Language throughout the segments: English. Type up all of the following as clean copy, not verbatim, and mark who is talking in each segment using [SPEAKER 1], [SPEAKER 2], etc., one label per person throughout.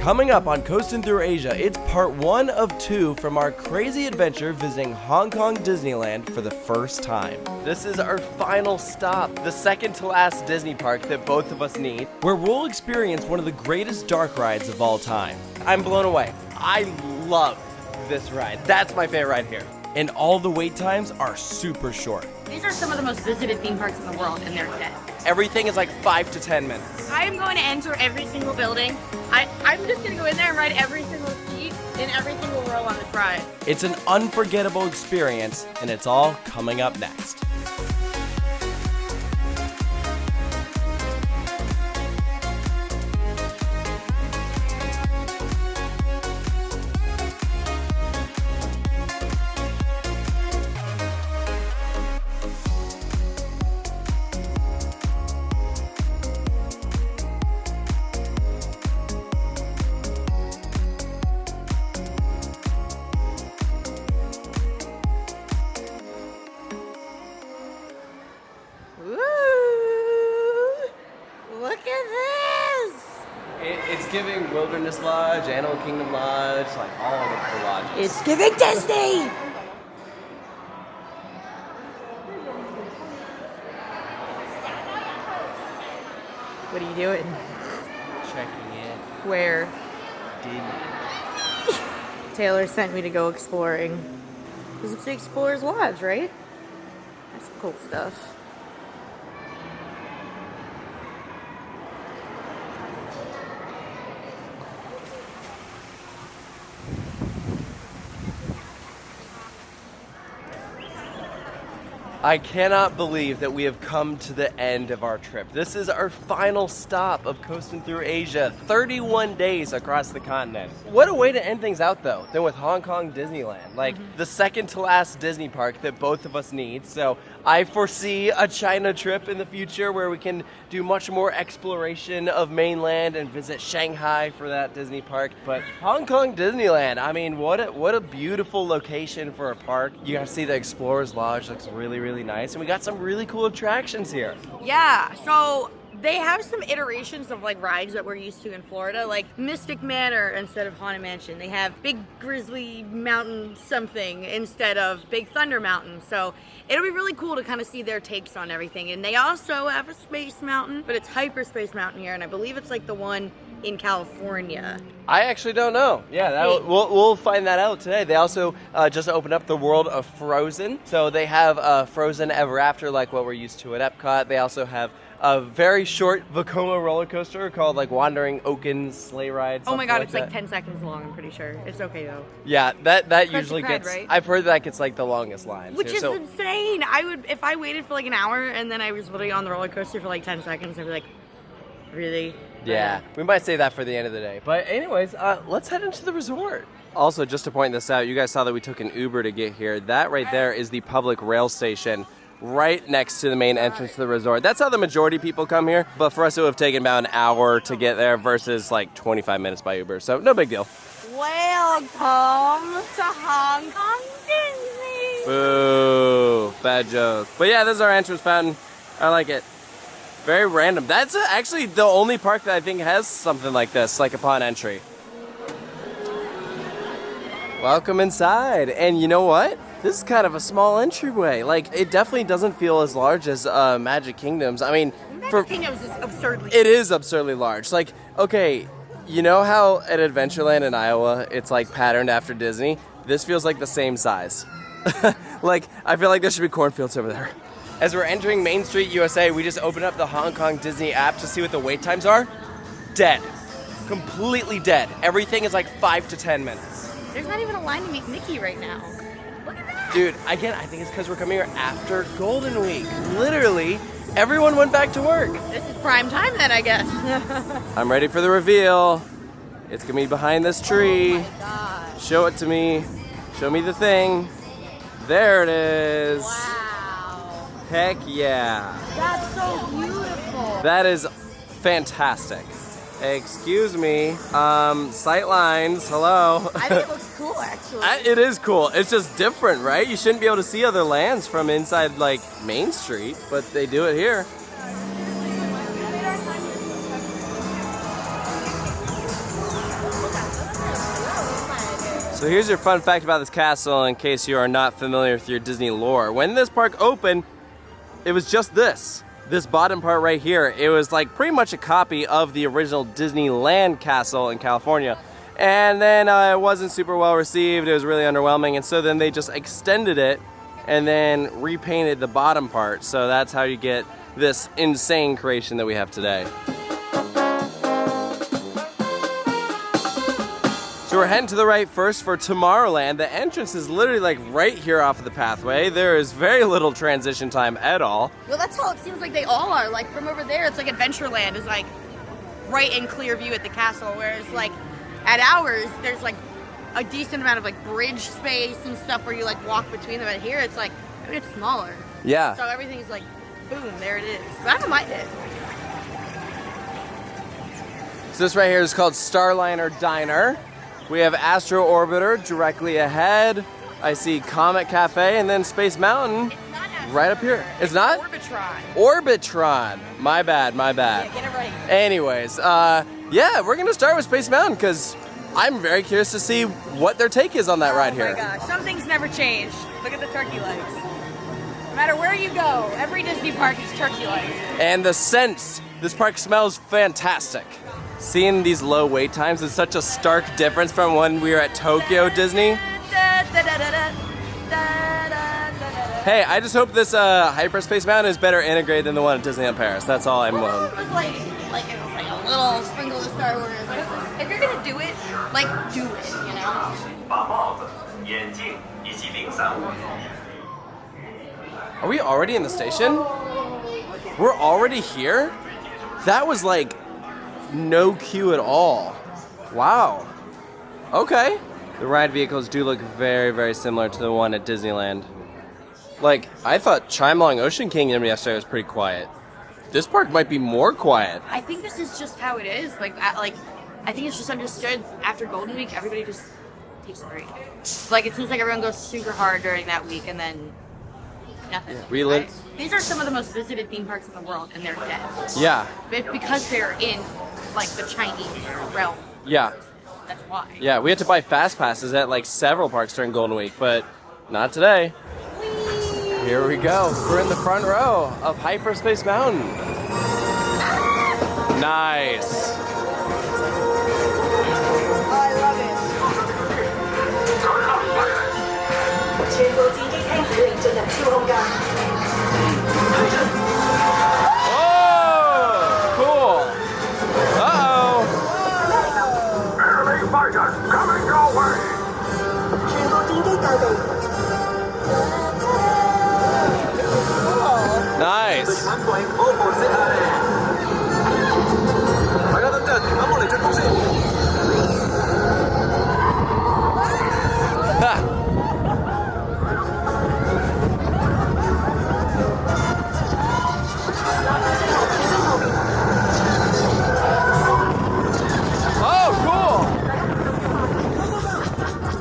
[SPEAKER 1] Coming up on Coastin' Through Asia, it's part 1 of 2 from our crazy adventure visiting Hong Kong Disneyland for the first time. This is our final stop, the second to last Disney park that both of us need, where we'll experience one of the greatest dark rides of all time. I'm blown away. I love this ride. That's my favorite ride here. And all the wait times are super short.
[SPEAKER 2] These are some of the most visited theme parks in the world, and they're dead.
[SPEAKER 1] Everything is like 5 to 10 minutes.
[SPEAKER 2] I am going to enter every single building. I'm just going to go in there and ride every single seat in every single row on this ride.
[SPEAKER 1] It's an unforgettable experience, and it's all coming up next. It's giving Wilderness Lodge, Animal Kingdom Lodge, like all of the lodges.
[SPEAKER 2] It's giving Disney! What are you doing?
[SPEAKER 1] Checking in.
[SPEAKER 2] Where?
[SPEAKER 1] Disney.
[SPEAKER 2] Taylor sent me to go exploring. Because it's the Explorer's Lodge, right? That's some cool stuff.
[SPEAKER 1] I cannot believe that we have come to the end of our trip. This is our final stop of Coastin' Through Asia, 31 days across the continent. What a way to end things out though, than with Hong Kong Disneyland. Like the second to last Disney park that both of us need. So I foresee a China trip in the future where we can do much more exploration of mainland and visit Shanghai for that Disney park. But Hong Kong Disneyland, I mean, what a beautiful location for a park. You guys see the Explorer's Lodge, looks really nice, and we got some really cool attractions here.
[SPEAKER 2] Yeah, so they have some iterations of like rides that we're used to in Florida, like Mystic Manor instead of Haunted Mansion. They have Big Grizzly Mountain something instead of Big Thunder Mountain. So it'll be really cool to kind of see their takes on everything. And they also have a Space Mountain, but it's Hyperspace Mountain here, and I believe it's like the one in California.
[SPEAKER 1] I actually don't know. Yeah, we'll find that out today. They also just opened up the world of Frozen. So they have Frozen Ever After, like what we're used to at Epcot. They also have a very short Vekoma roller coaster called like Wandering Oaken Sleigh Ride.
[SPEAKER 2] Oh my god,
[SPEAKER 1] like
[SPEAKER 2] it's like 10 seconds long, I'm pretty sure. It's okay though.
[SPEAKER 1] Yeah, that
[SPEAKER 2] Crunchy
[SPEAKER 1] usually
[SPEAKER 2] cred,
[SPEAKER 1] gets,
[SPEAKER 2] right?
[SPEAKER 1] I've heard that gets like the longest line.
[SPEAKER 2] Which is insane. If I waited for like an hour and then I was literally on the roller coaster for like 10 seconds, I'd be like, really?
[SPEAKER 1] Yeah, we might save that for the end of the day. But anyways, let's head into the resort. Also, just to point this out, you guys saw that we took an Uber to get here. That right there is the public rail station right next to the main entrance to the resort. That's how the majority of people come here. But for us, it would have taken about an hour to get there versus like 25 minutes by Uber. So no big deal.
[SPEAKER 2] Welcome to Hong Kong Disney.
[SPEAKER 1] Boo, bad joke. But yeah, this is our entrance fountain. I like it. Very random. That's actually the only park that I think has something like this, like upon entry. Welcome inside. And you know what? This is kind of a small entryway. Like, it definitely doesn't feel as large as Magic Kingdom's. I mean,
[SPEAKER 2] Magic Kingdom's is absurdly
[SPEAKER 1] It is absurdly large. Like, okay, you know how at Adventureland in Iowa, it's like patterned after Disney? This feels like the same size. Like, I feel like there should be cornfields over there. As we're entering Main Street, USA, we just opened up the Hong Kong Disney app to see what the wait times are. Dead. Completely dead. Everything is like 5 to 10 minutes.
[SPEAKER 2] There's not even a line to meet Mickey right now. Look at that!
[SPEAKER 1] Dude, again, I think it's because we're coming here after Golden Week. Literally, everyone went back to work.
[SPEAKER 2] This is prime time then, I guess.
[SPEAKER 1] I'm ready for the reveal. It's gonna be behind this tree.
[SPEAKER 2] Oh my gosh.
[SPEAKER 1] Show it to me. Show me the thing. There it is.
[SPEAKER 2] Wow.
[SPEAKER 1] Heck yeah.
[SPEAKER 2] That's so beautiful.
[SPEAKER 1] That is fantastic. Excuse me. Sight lines. Hello.
[SPEAKER 2] I think it looks cool, actually.
[SPEAKER 1] It is cool. It's just different, right? You shouldn't be able to see other lands from inside, like, Main Street, but they do it here. So here's your fun fact about this castle in case you are not familiar with your Disney lore. When this park opened, it was just this bottom part right here. It was like pretty much a copy of the original Disneyland castle in California. And then it wasn't super well received, it was really underwhelming, and so then they just extended it and then repainted the bottom part. So that's how you get this insane creation that we have today. So we're heading to the right first for Tomorrowland. The entrance is literally like right here off of the pathway. There is very little transition time at all.
[SPEAKER 2] Well, that's how it seems like they all are. Like from over there, it's like Adventureland is like right in clear view at the castle, whereas like at ours, there's like a decent amount of like bridge space and stuff where you like walk between them. But here, it's like, I mean, it's smaller.
[SPEAKER 1] Yeah.
[SPEAKER 2] So everything's like, boom, there it is. But I don't mind it.
[SPEAKER 1] So this right here is called Starliner Diner. We have Astro Orbiter directly ahead. I see Comet Cafe and then Space Mountain right up here. It's not?
[SPEAKER 2] Orbitron.
[SPEAKER 1] Orbitron. My bad.
[SPEAKER 2] Yeah, get it right.
[SPEAKER 1] Anyways, yeah, we're gonna start with Space Mountain because I'm very curious to see what their take is on that ride here.
[SPEAKER 2] Oh my gosh, some things never change. Look at the turkey legs. No matter where you go, every Disney park is turkey legs.
[SPEAKER 1] And the scents, this park smells fantastic. Seeing these low wait times is such a stark difference from when we were at Tokyo Disney. Hey, I just hope this Hyperspace Mountain is better integrated than the one at Disneyland Paris. That's all I'm willing.
[SPEAKER 2] It was like a little sprinkle of Star Wars. Like, if you're gonna do it, like do it, you know?
[SPEAKER 1] Are we already in the station? We're already here? That was like no queue at all. Wow. Okay. The ride vehicles do look very, very similar to the one at Disneyland. Like, I thought Chimelong Ocean Kingdom yesterday was pretty quiet. This park might be more quiet.
[SPEAKER 2] I think this is just how it is. Like I think it's just understood after Golden Week, everybody just takes a break. Like, it seems like everyone goes super hard during that week and then nothing.
[SPEAKER 1] Yeah,
[SPEAKER 2] these are some of the most visited theme parks in the world, and they're dead.
[SPEAKER 1] Yeah.
[SPEAKER 2] But because they're in, like, the Chinese realm.
[SPEAKER 1] Yeah.
[SPEAKER 2] That's why.
[SPEAKER 1] Yeah, we had to buy fast passes at like several parks during Golden Week, but not today. Here we go. We're in the front row of Hyperspace Mountain. Nice.
[SPEAKER 2] I love it.
[SPEAKER 1] Oh, cool. Uh-oh.
[SPEAKER 3] Enemy fighters coming your way!
[SPEAKER 1] Nice.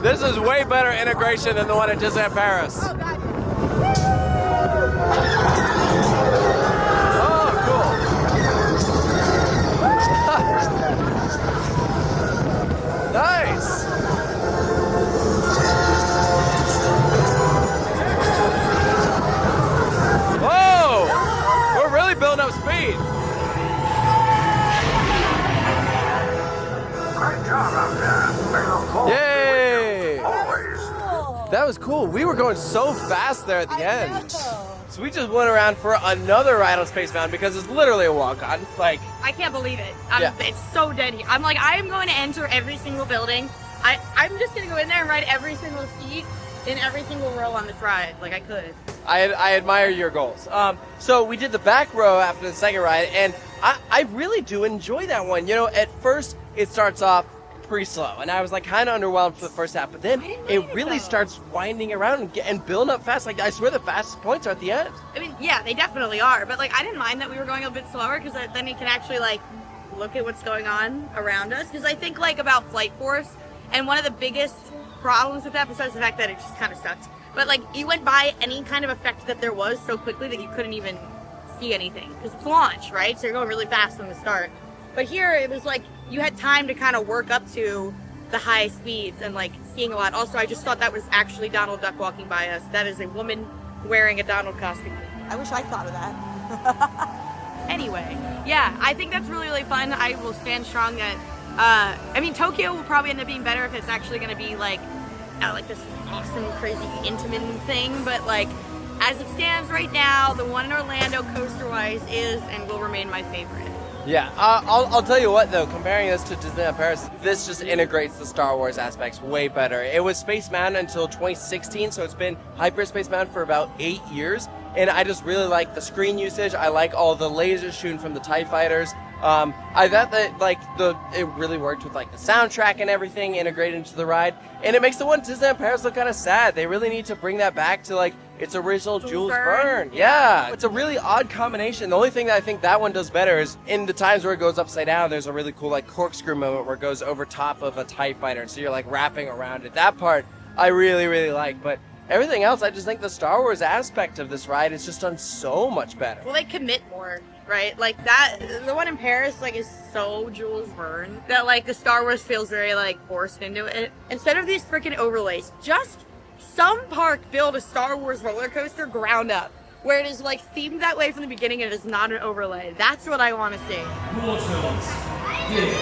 [SPEAKER 1] This is way better integration than the one at Disneyland Paris. Oh, cool. Nice. Whoa! We're really building up speed.
[SPEAKER 3] Great job out there. They look cool.
[SPEAKER 1] Yay!
[SPEAKER 3] Always.
[SPEAKER 1] That was cool. We were going so fast there at the end. So we just went around for another ride on Space Mountain because it's literally a walk-on. Like,
[SPEAKER 2] I can't believe it.
[SPEAKER 1] Yeah.
[SPEAKER 2] It's so dead here. I'm like, I am going to enter every single building. I'm just going to go in there and ride every single seat in every single row on this ride. Like, I could.
[SPEAKER 1] I admire your goals. So we did the back row after the second ride, and I really do enjoy that one. You know, at first it starts off pretty slow, and I was like kind of underwhelmed for the first half, but then it really starts winding around and building up fast. Like, I swear the fastest points are at the end.
[SPEAKER 2] I mean, yeah, they definitely are. But, like, I didn't mind that we were going a bit slower because then you can actually, like, look at what's going on around us. Because I think, like, about Flight Force, and one of the biggest problems with that, besides the fact that it just kind of sucked, but, like, you went by any kind of effect that there was so quickly that you couldn't even see anything. Because it's launch, right? So you're going really fast from the start. But here, it was like you had time to kind of work up to the high speeds and like seeing a lot. Also, I just thought that was actually Donald Duck walking by us. That is a woman wearing a Donald costume. I wish I thought of that. Anyway, yeah, I think that's really, really fun. I will stand strong that, I mean, Tokyo will probably end up being better if it's actually going to be like this awesome, crazy, intimate thing. But like, as it stands right now, the one in Orlando coaster-wise is and will remain my favorite.
[SPEAKER 1] Yeah, I'll tell you what though, comparing this to Disneyland Paris, this just integrates the Star Wars aspects way better. It was Space Mountain until 2016, so it's been Hyperspace Mountain for about 8 years, and I just really like the screen usage. I like all the lasers shooting from the TIE fighters. I thought that like it really worked with like the soundtrack and everything integrated into the ride, and it makes the one Disneyland Paris look kind of sad. They really need to bring that back to like its original Jules Verne. Yeah, it's a really odd combination. The only thing that I think that one does better is in the times where it goes upside down, there's a really cool like corkscrew moment where it goes over top of a TIE fighter, and so you're like wrapping around it. That part I really, really like, but everything else, I just think the Star Wars aspect of this ride is just done so much better.
[SPEAKER 2] Well, they commit more, right? Like that, the one in Paris, like, is so Jules Verne that like the Star Wars feels very like forced into it. Instead of these freaking overlays, just some park build a Star Wars roller coaster ground up, where it is like themed that way from the beginning and it is not an overlay. That's what I want to see.
[SPEAKER 4] Mortals, here.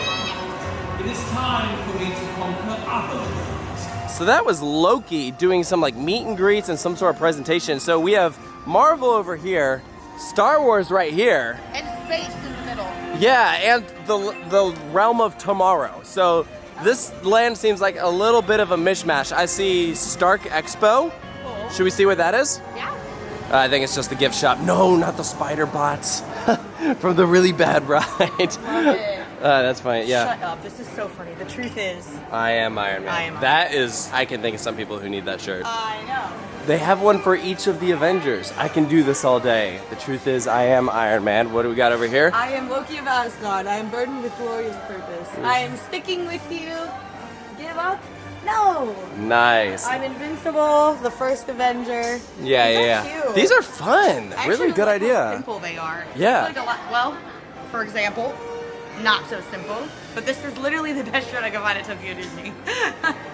[SPEAKER 4] It is time for me to conquer other worlds.
[SPEAKER 1] So that was Loki doing some like meet and greets and some sort of presentation. So we have Marvel over here, Star Wars right here.
[SPEAKER 2] And space in the middle.
[SPEAKER 1] Yeah, and the realm of tomorrow. So this land seems like a little bit of a mishmash. I see Stark Expo.
[SPEAKER 2] Cool.
[SPEAKER 1] Should we see what that is?
[SPEAKER 2] Yeah.
[SPEAKER 1] I think it's just the gift shop. No, not the spider bots from the really bad ride.
[SPEAKER 2] Love it.
[SPEAKER 1] That's funny, yeah.
[SPEAKER 2] Shut up, this is so funny. The truth is,
[SPEAKER 1] I am Iron Man.
[SPEAKER 2] I am Iron
[SPEAKER 1] That is, I can think of some people who need that shirt.
[SPEAKER 2] I know.
[SPEAKER 1] They have one for each of the Avengers. I can do this all day. The truth is, I am Iron Man. What do we got over here?
[SPEAKER 2] I am Loki of Asgard. I am burdened with glorious purpose. I am sticking with you. Give up? No.
[SPEAKER 1] Nice.
[SPEAKER 2] I'm invincible, the first Avenger.
[SPEAKER 1] Yeah,
[SPEAKER 2] These are cute.
[SPEAKER 1] These are fun.
[SPEAKER 2] I
[SPEAKER 1] Really
[SPEAKER 2] actually
[SPEAKER 1] good
[SPEAKER 2] like how
[SPEAKER 1] idea.
[SPEAKER 2] simple they are.
[SPEAKER 1] Yeah.
[SPEAKER 2] It's like a lot, well, for example, not so simple, but this is literally the best shirt I could find at Tokyo Disney.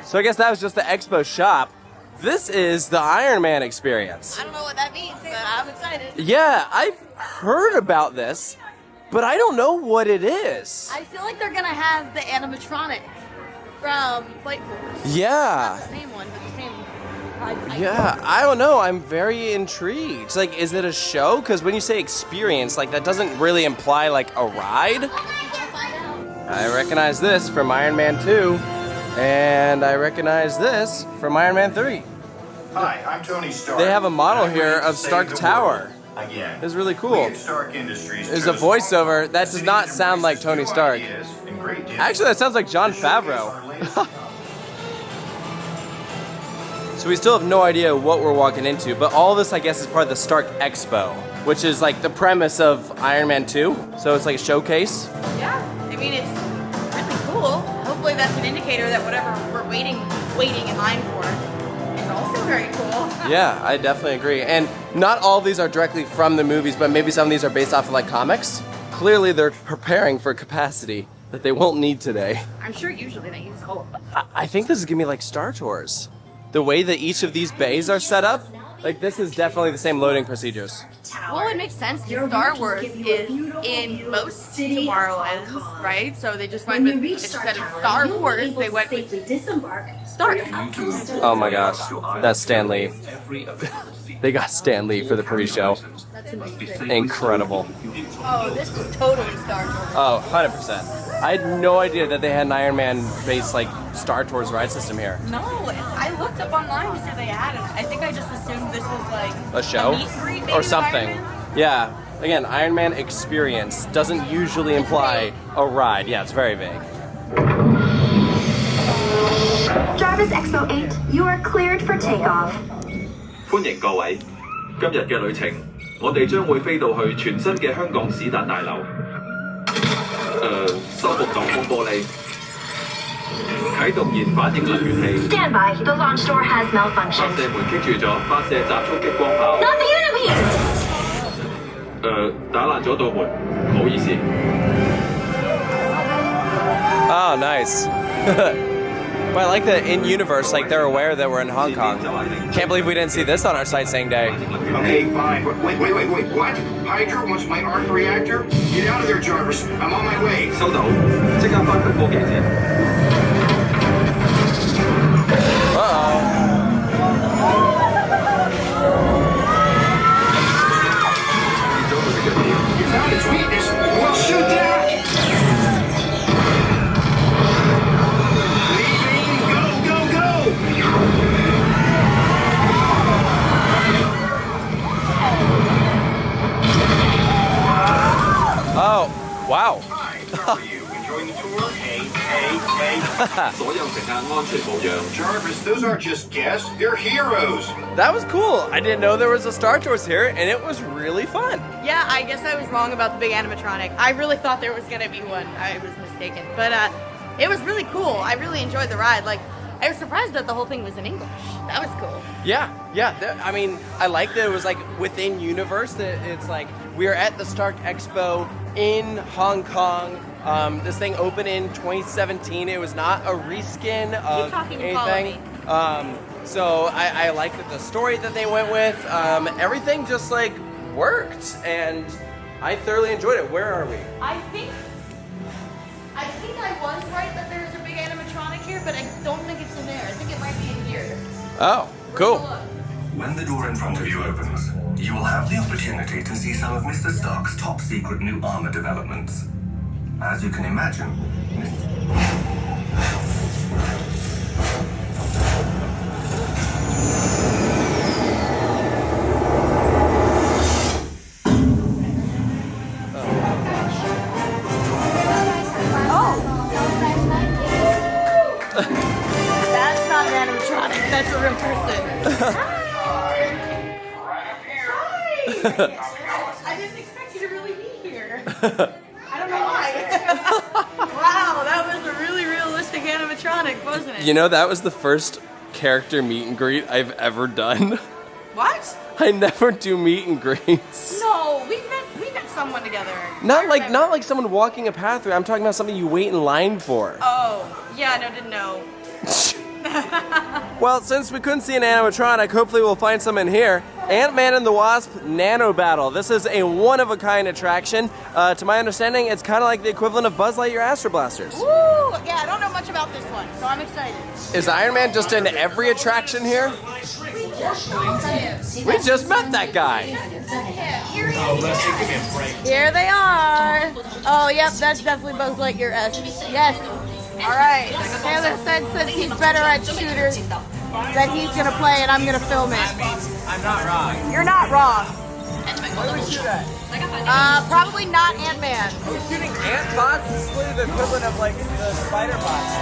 [SPEAKER 1] So I guess that was just the Expo shop. This is the Iron Man experience.
[SPEAKER 2] I don't know what that means, but I'm excited.
[SPEAKER 1] Yeah, I've heard about this, but I don't know what it is.
[SPEAKER 2] I feel like they're gonna have the animatronic from Flight Force.
[SPEAKER 1] Yeah.
[SPEAKER 2] Not the same one, but the same.
[SPEAKER 1] Yeah, I don't know. I'm very intrigued. It's like, is it a show? Because when you say experience, like that doesn't really imply like a ride. I recognize this from Iron Man 2, and I recognize this from Iron Man 3.
[SPEAKER 3] Hi, I'm Tony Stark.
[SPEAKER 1] They have a model
[SPEAKER 3] I'm
[SPEAKER 1] here
[SPEAKER 3] ready to
[SPEAKER 1] of
[SPEAKER 3] save
[SPEAKER 1] Stark
[SPEAKER 3] the
[SPEAKER 1] Tower.
[SPEAKER 3] world again.
[SPEAKER 1] It's really
[SPEAKER 3] We
[SPEAKER 1] cool.
[SPEAKER 3] at Stark Industries
[SPEAKER 1] There's a
[SPEAKER 3] chose
[SPEAKER 1] voiceover that does
[SPEAKER 3] city
[SPEAKER 1] not
[SPEAKER 3] that
[SPEAKER 1] sound like
[SPEAKER 3] embraces
[SPEAKER 1] Tony
[SPEAKER 3] new
[SPEAKER 1] Stark.
[SPEAKER 3] ideas and great deals.
[SPEAKER 1] Actually, that sounds like Jon
[SPEAKER 3] To showcase
[SPEAKER 1] Favreau.
[SPEAKER 3] our latest
[SPEAKER 1] So we still have no idea what we're walking into, but all this, I guess, is part of the Stark Expo, which is like the premise of Iron Man 2. So it's like a showcase.
[SPEAKER 2] Yeah, I mean, it's really cool. Hopefully that's an indicator that whatever we're waiting in line for is also very cool.
[SPEAKER 1] Yeah, I definitely agree. And not all of these are directly from the movies, but maybe some of these are based off of like comics. Clearly they're preparing for capacity that they won't need today.
[SPEAKER 2] I'm sure usually they use hope.
[SPEAKER 1] I think this is gonna be like Star Tours. The way that each of these bays are set up, like this is definitely the same loading procedures.
[SPEAKER 2] Well, it makes sense because Star Wars is in most Tomorrowlands, right? So they just went with, instead of Star Wars, they went with Stark.
[SPEAKER 1] Oh my gosh, that's Stan Lee. They got Stan Lee for the pre-show.
[SPEAKER 2] That's amazing.
[SPEAKER 1] Incredible.
[SPEAKER 2] Oh, this is totally Star Wars.
[SPEAKER 1] Oh, 100%. I had no idea that they had an Iron Man-based like Star Tours ride system here.
[SPEAKER 2] No, I looked up online to see if they had it. I think I just assumed this was like
[SPEAKER 1] A show?
[SPEAKER 2] meet and greet maybe
[SPEAKER 1] Or
[SPEAKER 2] with
[SPEAKER 1] something.
[SPEAKER 2] Iron Man.
[SPEAKER 1] Yeah. Again, Iron Man experience doesn't usually imply a ride. Yeah, it's very vague.
[SPEAKER 5] Jarvis Expo 8, you are cleared for takeoff.
[SPEAKER 6] 歡迎各位，今日嘅旅程，我哋將會飛到去全新嘅香港史達大樓。修復擋風玻璃，啟動燃反應能源器，
[SPEAKER 5] Stand by, the launch door has
[SPEAKER 6] 發
[SPEAKER 5] malfunctioned.
[SPEAKER 6] 射門棘住咗，發射集束激光炮。
[SPEAKER 5] Not the enemy!
[SPEAKER 6] 打爛咗道門，唔好意思。
[SPEAKER 1] Oh, nice. But I like that in universe, like they're aware that we're in Hong Kong. Can't believe we didn't see this on our sightseeing day.
[SPEAKER 3] Okay, fine. Wait, what? Hydra wants my arc reactor? Get out of there, Jarvis. I'm on my way.
[SPEAKER 6] 收到，即刻翻去科技節。
[SPEAKER 3] You found its weakness. Well, shoot that! Leaving. Go!
[SPEAKER 1] Oh, wow.
[SPEAKER 3] Hi, how are you? Enjoying the tour? Hey.
[SPEAKER 6] 所有乘客安全無恙。
[SPEAKER 3] Jarvis, those aren't just guests. They're heroes.
[SPEAKER 1] That was cool. I didn't know there was a Star Tours here, and it was really fun.
[SPEAKER 2] Yeah, I guess I was wrong about the big animatronic. I really thought there was gonna be one. I was mistaken. But it was really cool. I really enjoyed the ride. Like, I was surprised that the whole thing was in English. That was cool.
[SPEAKER 1] Yeah. I mean, I like that it was like within universe. That it's like we are at the Stark Expo in Hong Kong. This thing opened in 2017. It was not a reskin of
[SPEAKER 2] talking and follow
[SPEAKER 1] anything.
[SPEAKER 2] me.
[SPEAKER 1] So I like that the story that they went with. Everything just like worked, and I thoroughly enjoyed it. Where are we?
[SPEAKER 2] I think I was right that there's a big animatronic here, but I don't think it's in there. I think it might be in here.
[SPEAKER 1] Oh,
[SPEAKER 2] We're
[SPEAKER 1] cool.
[SPEAKER 2] gonna look.
[SPEAKER 7] When the door in front of you opens, you will have the opportunity to see some of Mr. Stark's top secret new armor developments. As you can imagine,
[SPEAKER 2] That's not an animatronic. That's a real person. Hi. I didn't expect you to really be here. I don't know why. Wow, that was a really realistic animatronic, wasn't it?
[SPEAKER 1] You know, that was the first character meet and greet I've ever done.
[SPEAKER 2] What?
[SPEAKER 1] I never do meet and greets.
[SPEAKER 2] No, we met someone together.
[SPEAKER 1] Not like someone walking a pathway. I'm talking about something you wait in line for.
[SPEAKER 2] Oh, yeah, no, didn't know.
[SPEAKER 1] Well, since we couldn't see an animatronic, hopefully we'll find some in here. Ant-Man and the Wasp Nano Battle. This is a one-of-a-kind attraction. To my understanding, it's kind of like the equivalent of Buzz Lightyear Astro Blasters.
[SPEAKER 2] Woo! Yeah, I don't know much about this one, so I'm excited.
[SPEAKER 1] Is Iron Man just in every attraction here? We just met that guy.
[SPEAKER 2] Here they are. Oh, yep, that's definitely Buzz Lightyear-esque. Yes. All right. Taylor said since he's better at shooters, that he's gonna play and I'm gonna film it.
[SPEAKER 1] I'm not wrong.
[SPEAKER 2] You're not wrong.
[SPEAKER 1] What do we shoot at?
[SPEAKER 2] Probably not Ant-Man.
[SPEAKER 1] Are we shooting ant bots? This is literally the equivalent of like the spider bots.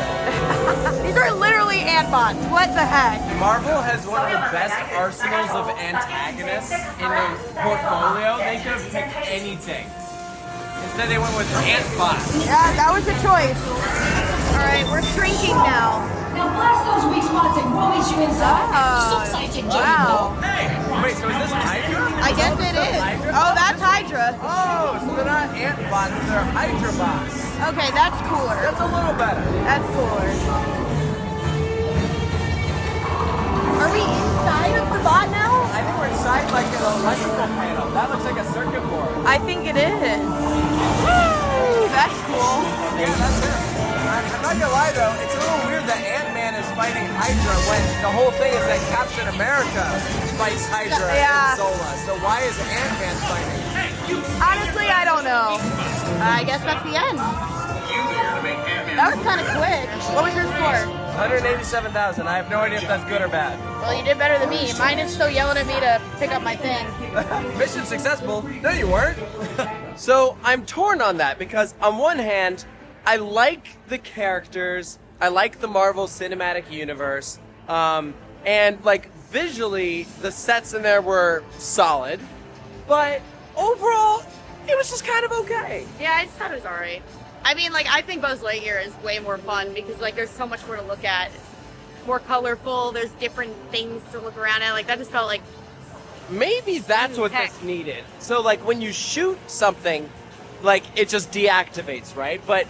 [SPEAKER 2] These are literally ant bots. What the heck?
[SPEAKER 1] Marvel has one of the best arsenals of antagonists in their portfolio. They could have picked anything. Instead, they went with ant bots.
[SPEAKER 2] Yeah, that was a choice. All right, we're shrinking now.
[SPEAKER 8] Now blast those weak spots and release you inside. Stop sighting,
[SPEAKER 2] Wow.
[SPEAKER 1] Hey, wait, so is this Hydra?
[SPEAKER 2] I guess it is. Oh, that's Hydra.
[SPEAKER 1] Oh, so they're not ant bots, they're Hydra bots.
[SPEAKER 2] Okay, that's cooler.
[SPEAKER 1] That's a little better.
[SPEAKER 2] That's cooler. Are we inside of the bot now?
[SPEAKER 1] I think we're inside like an electrical panel. That looks like a circuit board.
[SPEAKER 2] I think it is. Woo, that's cool.
[SPEAKER 1] Yeah, that's it. I'm not gonna lie though, it's a little weird that Ant-Man is fighting Hydra when the whole thing is that Captain America fights Hydra
[SPEAKER 2] Yeah.
[SPEAKER 1] in Zola. So why is Ant-Man fighting?
[SPEAKER 2] Honestly, I don't know. I guess that's the end. That was kind of quick. What was your score?
[SPEAKER 1] 187,000. I have no idea if that's good or bad.
[SPEAKER 2] Well, you did better than me. Mine is still yelling at me to pick up my thing.
[SPEAKER 1] Mission successful. No, you weren't. So I'm torn on that because on one hand, I like the characters. I like the Marvel Cinematic Universe. And like visually, the sets in there were solid. But overall, it was just kind of okay.
[SPEAKER 2] Yeah, I just thought it was alright. I mean, like, I think Buzz Lightyear is way more fun because, like, there's so much more to look at. It's more colorful. There's different things to look around at. Like, that just felt like...
[SPEAKER 1] Maybe that's what
[SPEAKER 2] Heck.
[SPEAKER 1] this needed. So, like, when you shoot something, like, it just deactivates, right? But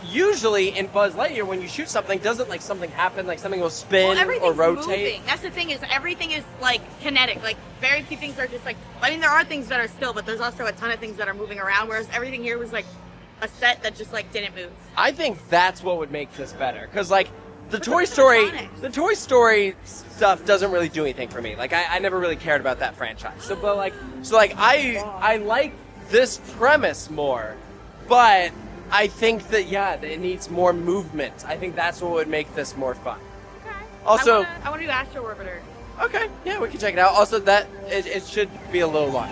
[SPEAKER 1] usually in Buzz Lightyear, when you shoot something, doesn't like something happen, like something will spin
[SPEAKER 2] Well,
[SPEAKER 1] or
[SPEAKER 2] everything's
[SPEAKER 1] rotate?
[SPEAKER 2] moving. That's the thing, is everything is like kinetic. Like very few things are just like, I mean, there are things that are still, but there's also a ton of things that are moving around, whereas everything here was like a set that just like didn't move.
[SPEAKER 1] I think that's what would make this better, because like the Toy Story stuff doesn't really do anything for me. Like I never really cared about that franchise. So I like this premise more, but I think that it needs more movement. I think that's what would make this more fun.
[SPEAKER 2] Okay.
[SPEAKER 1] Also,
[SPEAKER 2] I want to do Astro Orbiter.
[SPEAKER 1] okay, yeah, we can check it out. Also, that it should be a little long.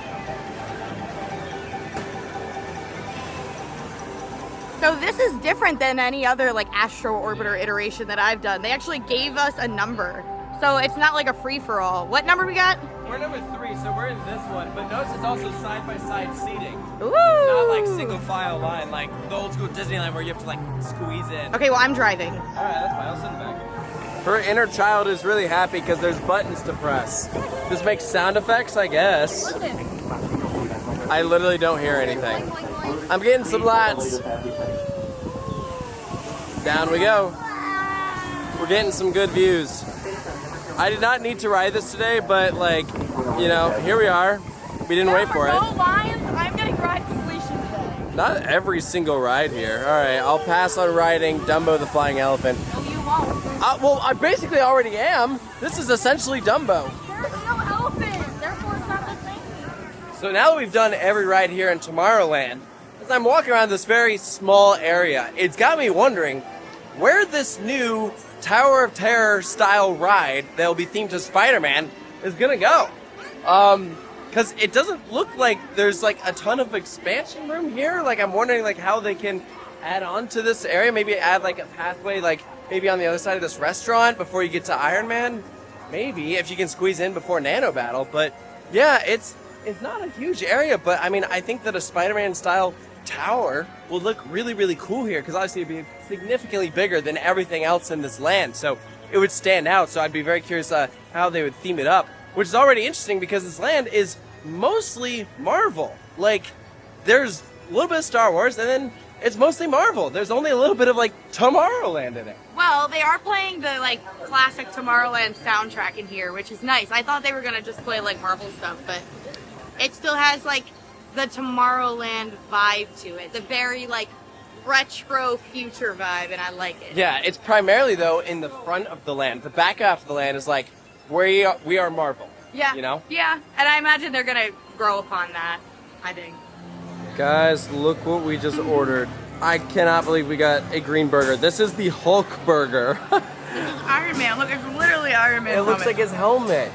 [SPEAKER 2] So this is different than any other like Astro Orbiter iteration that I've done. They actually gave us a number. So it's not like a free-for-all. What number we got?
[SPEAKER 1] We're number 3, so we're in this one. But notice it's also side-by-side seating.
[SPEAKER 2] Ooh.
[SPEAKER 1] It's not like single file line like the old school Disneyland where you have to like squeeze in.
[SPEAKER 2] Okay, well I'm driving.
[SPEAKER 1] All right, that's fine. I'll sit in the back. Her inner child is really happy because there's buttons to press. This makes sound effects, I guess. I literally don't hear anything. I'm getting some lights. Down we go. We're getting some good views. I did not need to ride this today, but like, you know, here we are. We didn't wait for it.
[SPEAKER 2] No lions, I'm getting ride completion today.
[SPEAKER 1] Not every single ride here. All right, I'll pass on riding Dumbo the Flying Elephant.
[SPEAKER 2] No, you won't.
[SPEAKER 1] Well, I basically already am. This is essentially Dumbo.
[SPEAKER 2] There's no elephant, therefore it's not the same.
[SPEAKER 1] So now that we've done every ride here in Tomorrowland, as I'm walking around this very small area, it's got me wondering where this new Tower of Terror style ride that will be themed to Spider-Man is gonna go. Because it doesn't look like there's like a ton of expansion room here. Like I'm wondering like how they can add on to this area. Maybe add like a pathway, like maybe on the other side of this restaurant before you get to Iron Man. Maybe if you can squeeze in before Nano Battle. But yeah, it's not a huge area. But I mean, I think that a Spider-Man style tower will look really, really cool here because obviously it'd be significantly bigger than everything else in this land. So it would stand out. So I'd be very curious how they would theme it up, which is already interesting because this land is mostly Marvel. Like there's a little bit of Star Wars and then it's mostly Marvel. There's only a little bit of like Tomorrowland in it.
[SPEAKER 2] Well, they are playing the like classic Tomorrowland soundtrack in here, which is nice. I thought they were gonna just play like Marvel stuff, but it still has like the Tomorrowland vibe to it. The very like retro future vibe, and I like it.
[SPEAKER 1] Yeah, it's primarily though in the front of the land. The back half of the land is like we are Marvel.
[SPEAKER 2] Yeah.
[SPEAKER 1] You know?
[SPEAKER 2] Yeah, and I imagine they're gonna grow upon that, I think.
[SPEAKER 1] Guys, look what we just ordered. I cannot believe we got a green burger. This is the Hulk burger.
[SPEAKER 2] This is Iron Man. Look, it's literally Iron Man.
[SPEAKER 1] It looks like his helmet.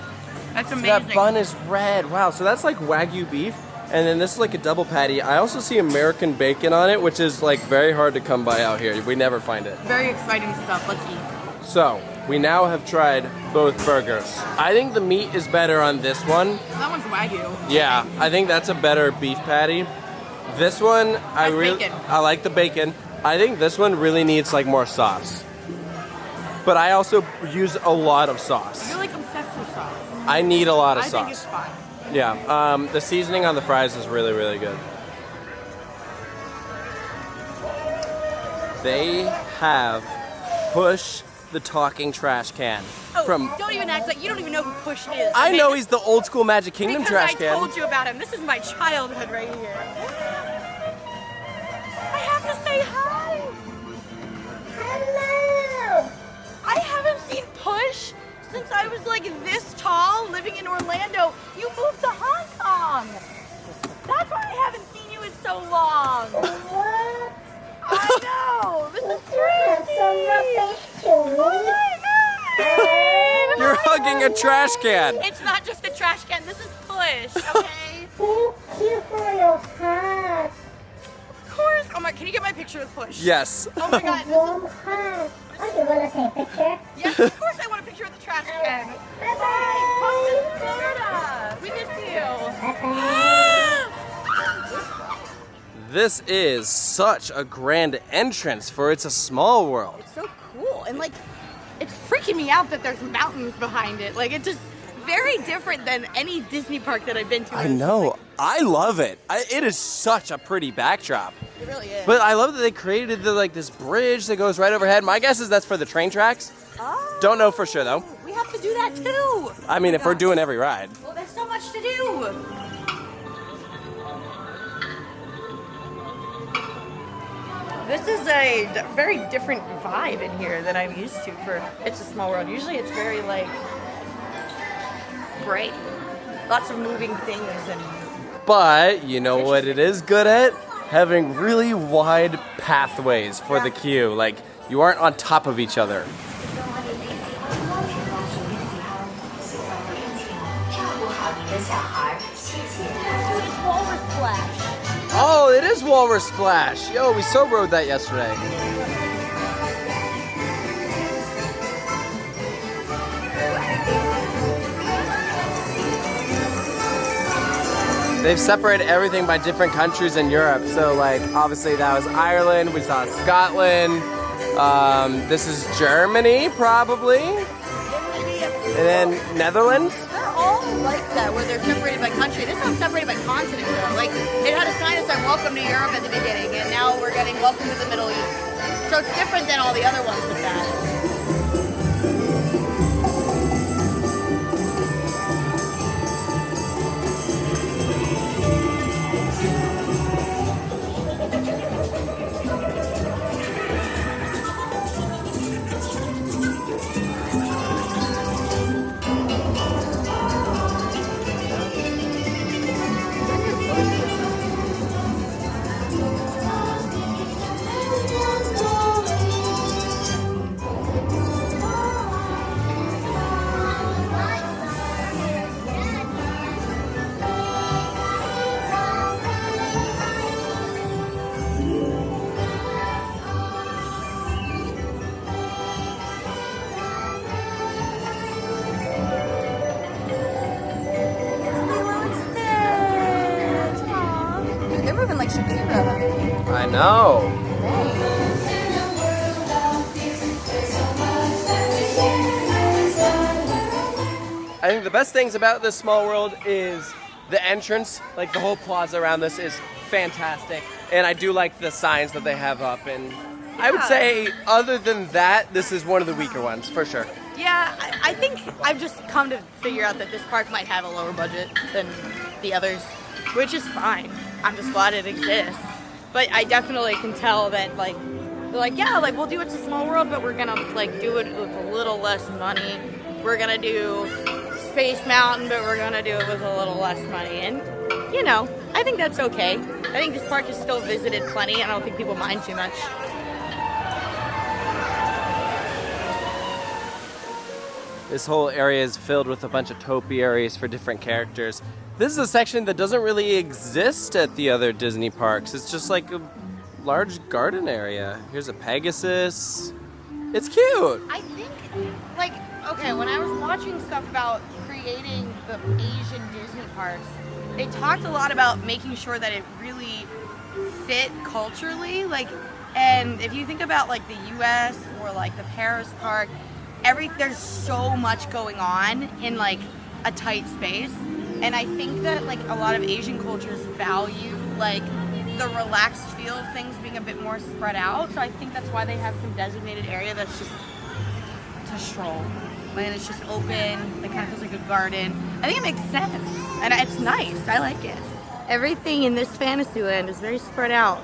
[SPEAKER 2] That's
[SPEAKER 1] So
[SPEAKER 2] amazing.
[SPEAKER 1] that bun is red. Wow, so that's like Wagyu beef. And then this is like a double patty. I also see American bacon on it, which is like very hard to come by out here. We never find it.
[SPEAKER 2] Very exciting stuff. Let's eat.
[SPEAKER 1] So, we now have tried both burgers. I think the meat is better on this one.
[SPEAKER 2] That one's Wagyu.
[SPEAKER 1] Yeah, I think that's a better beef patty. This one,
[SPEAKER 2] bacon.
[SPEAKER 1] I like the bacon. I think this one really needs like more sauce. But I also use a lot of sauce.
[SPEAKER 2] You're like obsessed with sauce.
[SPEAKER 1] I need a lot of
[SPEAKER 2] I
[SPEAKER 1] sauce.
[SPEAKER 2] think it's fine.
[SPEAKER 1] Yeah, the seasoning on the fries is really, really good. They have Push the talking trash can.
[SPEAKER 2] Oh,
[SPEAKER 1] from
[SPEAKER 2] don't even act like you don't even know who Push is.
[SPEAKER 1] I
[SPEAKER 2] Okay,
[SPEAKER 1] know
[SPEAKER 2] this-
[SPEAKER 1] he's the old school Magic Kingdom
[SPEAKER 2] because
[SPEAKER 1] trash
[SPEAKER 2] I
[SPEAKER 1] can.
[SPEAKER 2] told you about him. This is my childhood right here. I have to say hi. Hello. I haven't seen Push since I was like this tall, living in Orlando. You moved to Hong Kong. That's why I haven't seen you in so long. What? I know. This is crazy. Oh my God.
[SPEAKER 1] You're hugging a trash can.
[SPEAKER 2] It's not just a trash can. This is Push, okay?
[SPEAKER 5] Thank you for your hat.
[SPEAKER 2] Of course. Oh my, can you get my picture with Push?
[SPEAKER 1] Yes.
[SPEAKER 2] Oh my God.
[SPEAKER 5] Warm hat. Oh, you want to take a picture?
[SPEAKER 2] Yes, of course I want a picture of the trash can. Bye-bye. Come to Florida. We miss you.
[SPEAKER 1] This is such a grand entrance for It's a Small World.
[SPEAKER 2] It's so cool. And like, it's freaking me out that there's mountains behind it. Like, it's just very different than any Disney park that I've been to.
[SPEAKER 1] I know. I love it. It is such a pretty backdrop.
[SPEAKER 2] It really is.
[SPEAKER 1] But I love that they created this bridge that goes right overhead. My guess is that's for the train tracks.
[SPEAKER 2] Oh,
[SPEAKER 1] Don't know for sure though.
[SPEAKER 2] we have to do that too.
[SPEAKER 1] I mean, if we're doing every ride.
[SPEAKER 2] Well, there's so much to do. This is a very different vibe in here than I'm used to for It's a Small World. Usually it's very like bright, lots of moving things and.
[SPEAKER 1] But you know what it is good at? Having really wide pathways for the queue. Like you aren't on top of each other. Oh, it is Walrus Splash. Yo, we so rode that yesterday. They've separated everything by different countries in Europe. So like, obviously that was Ireland, we saw Scotland. This is Germany, probably. And then Netherlands.
[SPEAKER 2] They're all like that, where they're separated by country. This one's separated by continent, though. Like, it had a sign that said "Welcome to Europe" at the beginning, and now we're getting "Welcome to the Middle East." So it's different than all the other ones with that.
[SPEAKER 1] I know. I think the best things about this small world is the entrance. Like the whole plaza around this is fantastic. And I do like the signs that they have up. And I would say other than that, this is one of the weaker ones for sure.
[SPEAKER 2] Yeah, I think I've just come to figure out that this park might have a lower budget than the others, which is fine. I'm just glad it exists. But I definitely can tell that, like, they're like, yeah, like, we'll do It's a Small World, but we're gonna, like, do it with a little less money. We're gonna do Space Mountain, but we're gonna do it with a little less money. And, you know, I think that's okay. I think this park is still visited plenty. I don't think people mind too much.
[SPEAKER 1] This whole area is filled with a bunch of topiaries for different characters. This is a section that doesn't really exist at the other Disney parks. It's just like a large garden area. Here's a Pegasus. It's cute.
[SPEAKER 2] I think, like, okay, when I was watching stuff about creating the Asian Disney parks, they talked a lot about making sure that it really fit culturally. Like, and if you think about like the US or like the Paris park, there's so much going on in like a tight space. And I think that like a lot of Asian cultures value like the relaxed feel of things being a bit more spread out. So I think that's why they have some designated area that's just to stroll. And it's just open, it kind of feels like a garden. I think it makes sense, and it's nice, I like it. Everything in this Fantasyland is very spread out.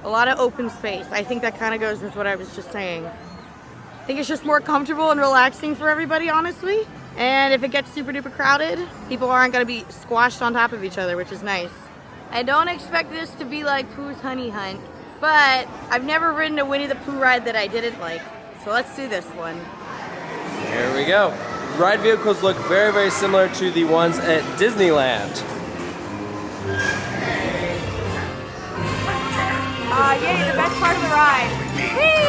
[SPEAKER 2] A lot of open space. I think that kind of goes with what I was just saying. I think it's just more comfortable and relaxing for everybody, honestly. And if it gets super duper crowded, people aren't gonna be squashed on top of each other, which is nice. I don't expect this to be like Pooh's Honey Hunt, but I've never ridden a Winnie the Pooh ride that I didn't like. So let's do this one.
[SPEAKER 1] Here we go. Ride vehicles look very, very similar to the ones at Disneyland.
[SPEAKER 2] Yay, the best part of the ride. Whee!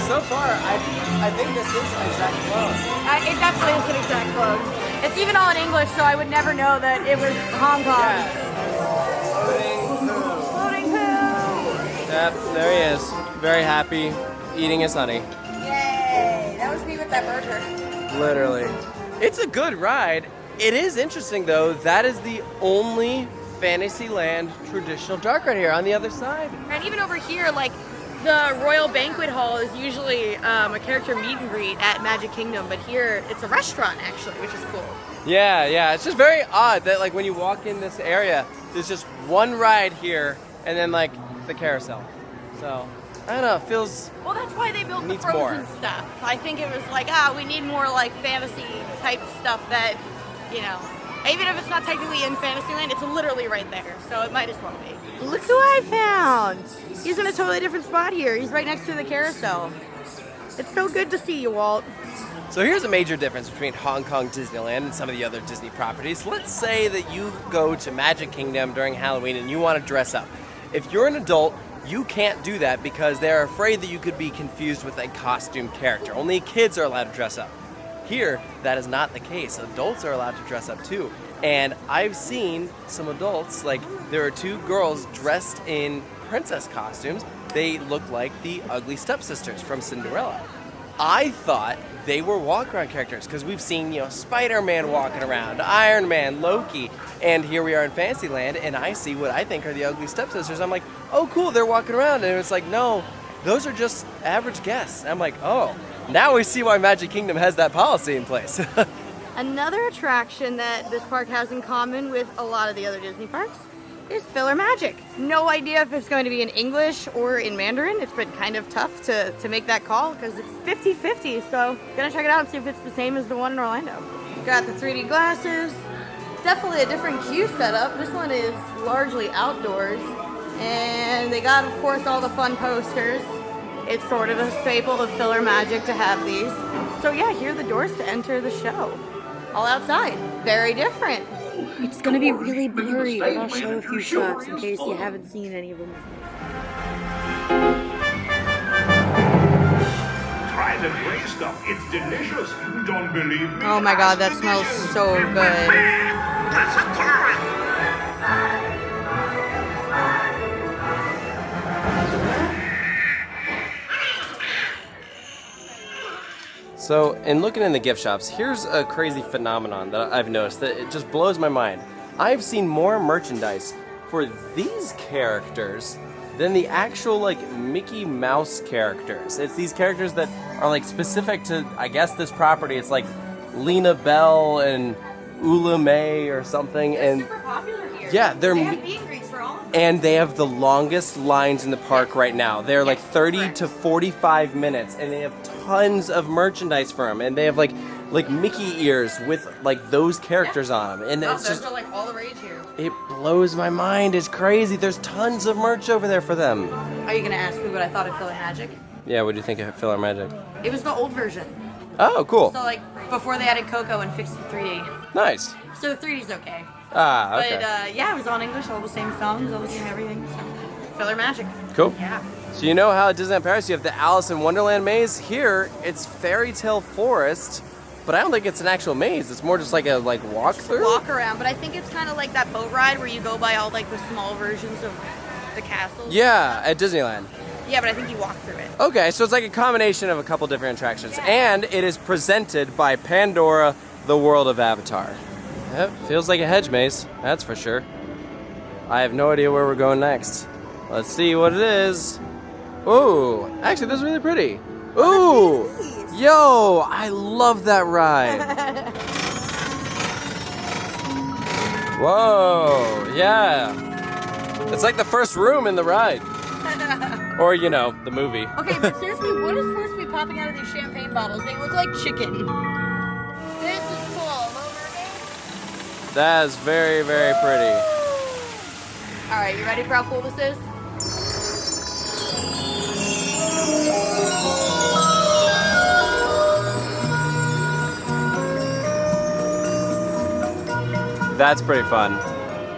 [SPEAKER 1] So far, I think this is an exact clone.
[SPEAKER 2] It definitely is an exact clone. It's even all in English, so I would never know that it was Hong Kong.
[SPEAKER 1] Yeah.
[SPEAKER 2] Floating Pooh!
[SPEAKER 1] Yep, there he is. Very happy, eating his honey.
[SPEAKER 2] Yay! That was me with that burger.
[SPEAKER 1] Literally. It's a good ride. It is interesting, though. That is the only Fantasyland traditional dark right here on the other side.
[SPEAKER 2] And even over here, like the Royal Banquet Hall is usually a character meet and greet at Magic Kingdom, but here it's a restaurant actually, which is cool.
[SPEAKER 1] Yeah, it's just very odd that like when you walk in this area, there's just one ride here and then like the carousel. So, I don't know, it feels...
[SPEAKER 2] Well, that's why they built the
[SPEAKER 1] needs
[SPEAKER 2] Frozen
[SPEAKER 1] more.
[SPEAKER 2] stuff. I think it was like, we need more like fantasy type stuff that, you know, even if it's not technically in Fantasyland, it's literally right there, so it might as well be. Look who I found! He's in a totally different spot here. He's right next to the carousel. It's so good to see you, Walt.
[SPEAKER 1] So here's a major difference between Hong Kong Disneyland and some of the other Disney properties. Let's say that you go to Magic Kingdom during Halloween and you want to dress up. If you're an adult, you can't do that because they're afraid that you could be confused with a costume character. Only kids are allowed to dress up. Here, that is not the case. Adults are allowed to dress up too. And I've seen some adults, like there are two girls dressed in princess costumes. They look like the ugly stepsisters from Cinderella. I thought they were walk-around characters because we've seen, Spider-Man walking around, Iron Man, Loki, and here we are in Fantasyland, and I see what I think are the ugly stepsisters. I'm like, oh, cool, they're walking around, and it's like, no, those are just average guests. I'm like, oh, now we see why Magic Kingdom has that policy in place.
[SPEAKER 2] Another attraction that this park has in common with a lot of the other Disney parks is PhilharMagic. No idea if it's going to be in English or in Mandarin. It's been kind of tough to make that call because it's 50-50, so gonna check it out and see if it's the same as the one in Orlando. Got the 3D glasses. Definitely a different queue setup. This one is largely outdoors. And they got, of course, all the fun posters. It's sort of a staple of PhilharMagic to have these. So yeah, here are the doors to enter the show. All outside. Very different. It's gonna be really blurry, but I'll show a few shots in case you haven't seen any of them.
[SPEAKER 3] Try the gray stuff. It's delicious. You don't believe me?
[SPEAKER 2] Oh my god, that smells so good.
[SPEAKER 1] So, in looking in the gift shops, here's a crazy phenomenon that I've noticed that it just blows my mind. I've seen more merchandise for these characters than the actual, Mickey Mouse characters. It's these characters that are, specific to, I guess, this property. It's like Lena Bell and Ula May or something.
[SPEAKER 2] They're super popular here.
[SPEAKER 1] Yeah,
[SPEAKER 2] they have meet and greets for all of them.
[SPEAKER 1] And they have the longest lines in the park right now. They're 30 to 45 minutes, and they have tons of merchandise for them. And they have like Mickey ears with those characters on them. And it's
[SPEAKER 2] those
[SPEAKER 1] just
[SPEAKER 2] are all the rage here.
[SPEAKER 1] it blows my mind. It's crazy. There's tons of merch over there for them.
[SPEAKER 2] Are you gonna ask me what I thought of PhilharMagic?
[SPEAKER 1] Yeah, what do you think of PhilharMagic?
[SPEAKER 2] It was the old version.
[SPEAKER 1] Oh, cool.
[SPEAKER 2] So before they added Coco and fixed the 3D.
[SPEAKER 1] Nice.
[SPEAKER 2] So the 3D's okay.
[SPEAKER 1] Ah, okay.
[SPEAKER 2] But yeah, it was on English, all the same songs, all the same everything. So PhilharMagic.
[SPEAKER 1] Cool.
[SPEAKER 2] Yeah.
[SPEAKER 1] So you know how at Disneyland Paris you have the Alice in Wonderland maze? Here, it's Fairy Tale Forest, but I don't think it's an actual maze. It's more just like a walkthrough.
[SPEAKER 2] Walk around, but I think it's kind of like that boat ride where you go by all the small versions of the castles.
[SPEAKER 1] Yeah, at Disneyland.
[SPEAKER 2] Yeah, but I think you walk through it.
[SPEAKER 1] Okay, so it's like a combination of a couple different attractions. And it is presented by Pandora, the World of Avatar. Yep, feels like a hedge maze, that's for sure. I have no idea where we're going next. Let's see what it is. Ooh, actually, this is really pretty. Ooh, yo, I love that ride. Whoa, yeah. It's like the first room in the ride. Or, the movie.
[SPEAKER 2] Okay, but seriously, what is supposed to be popping out of these champagne bottles? They look like chicken. This is cool. Little Mermaid.
[SPEAKER 1] That is very, very pretty.
[SPEAKER 2] All right, you ready for how cool this is?
[SPEAKER 1] That's pretty fun.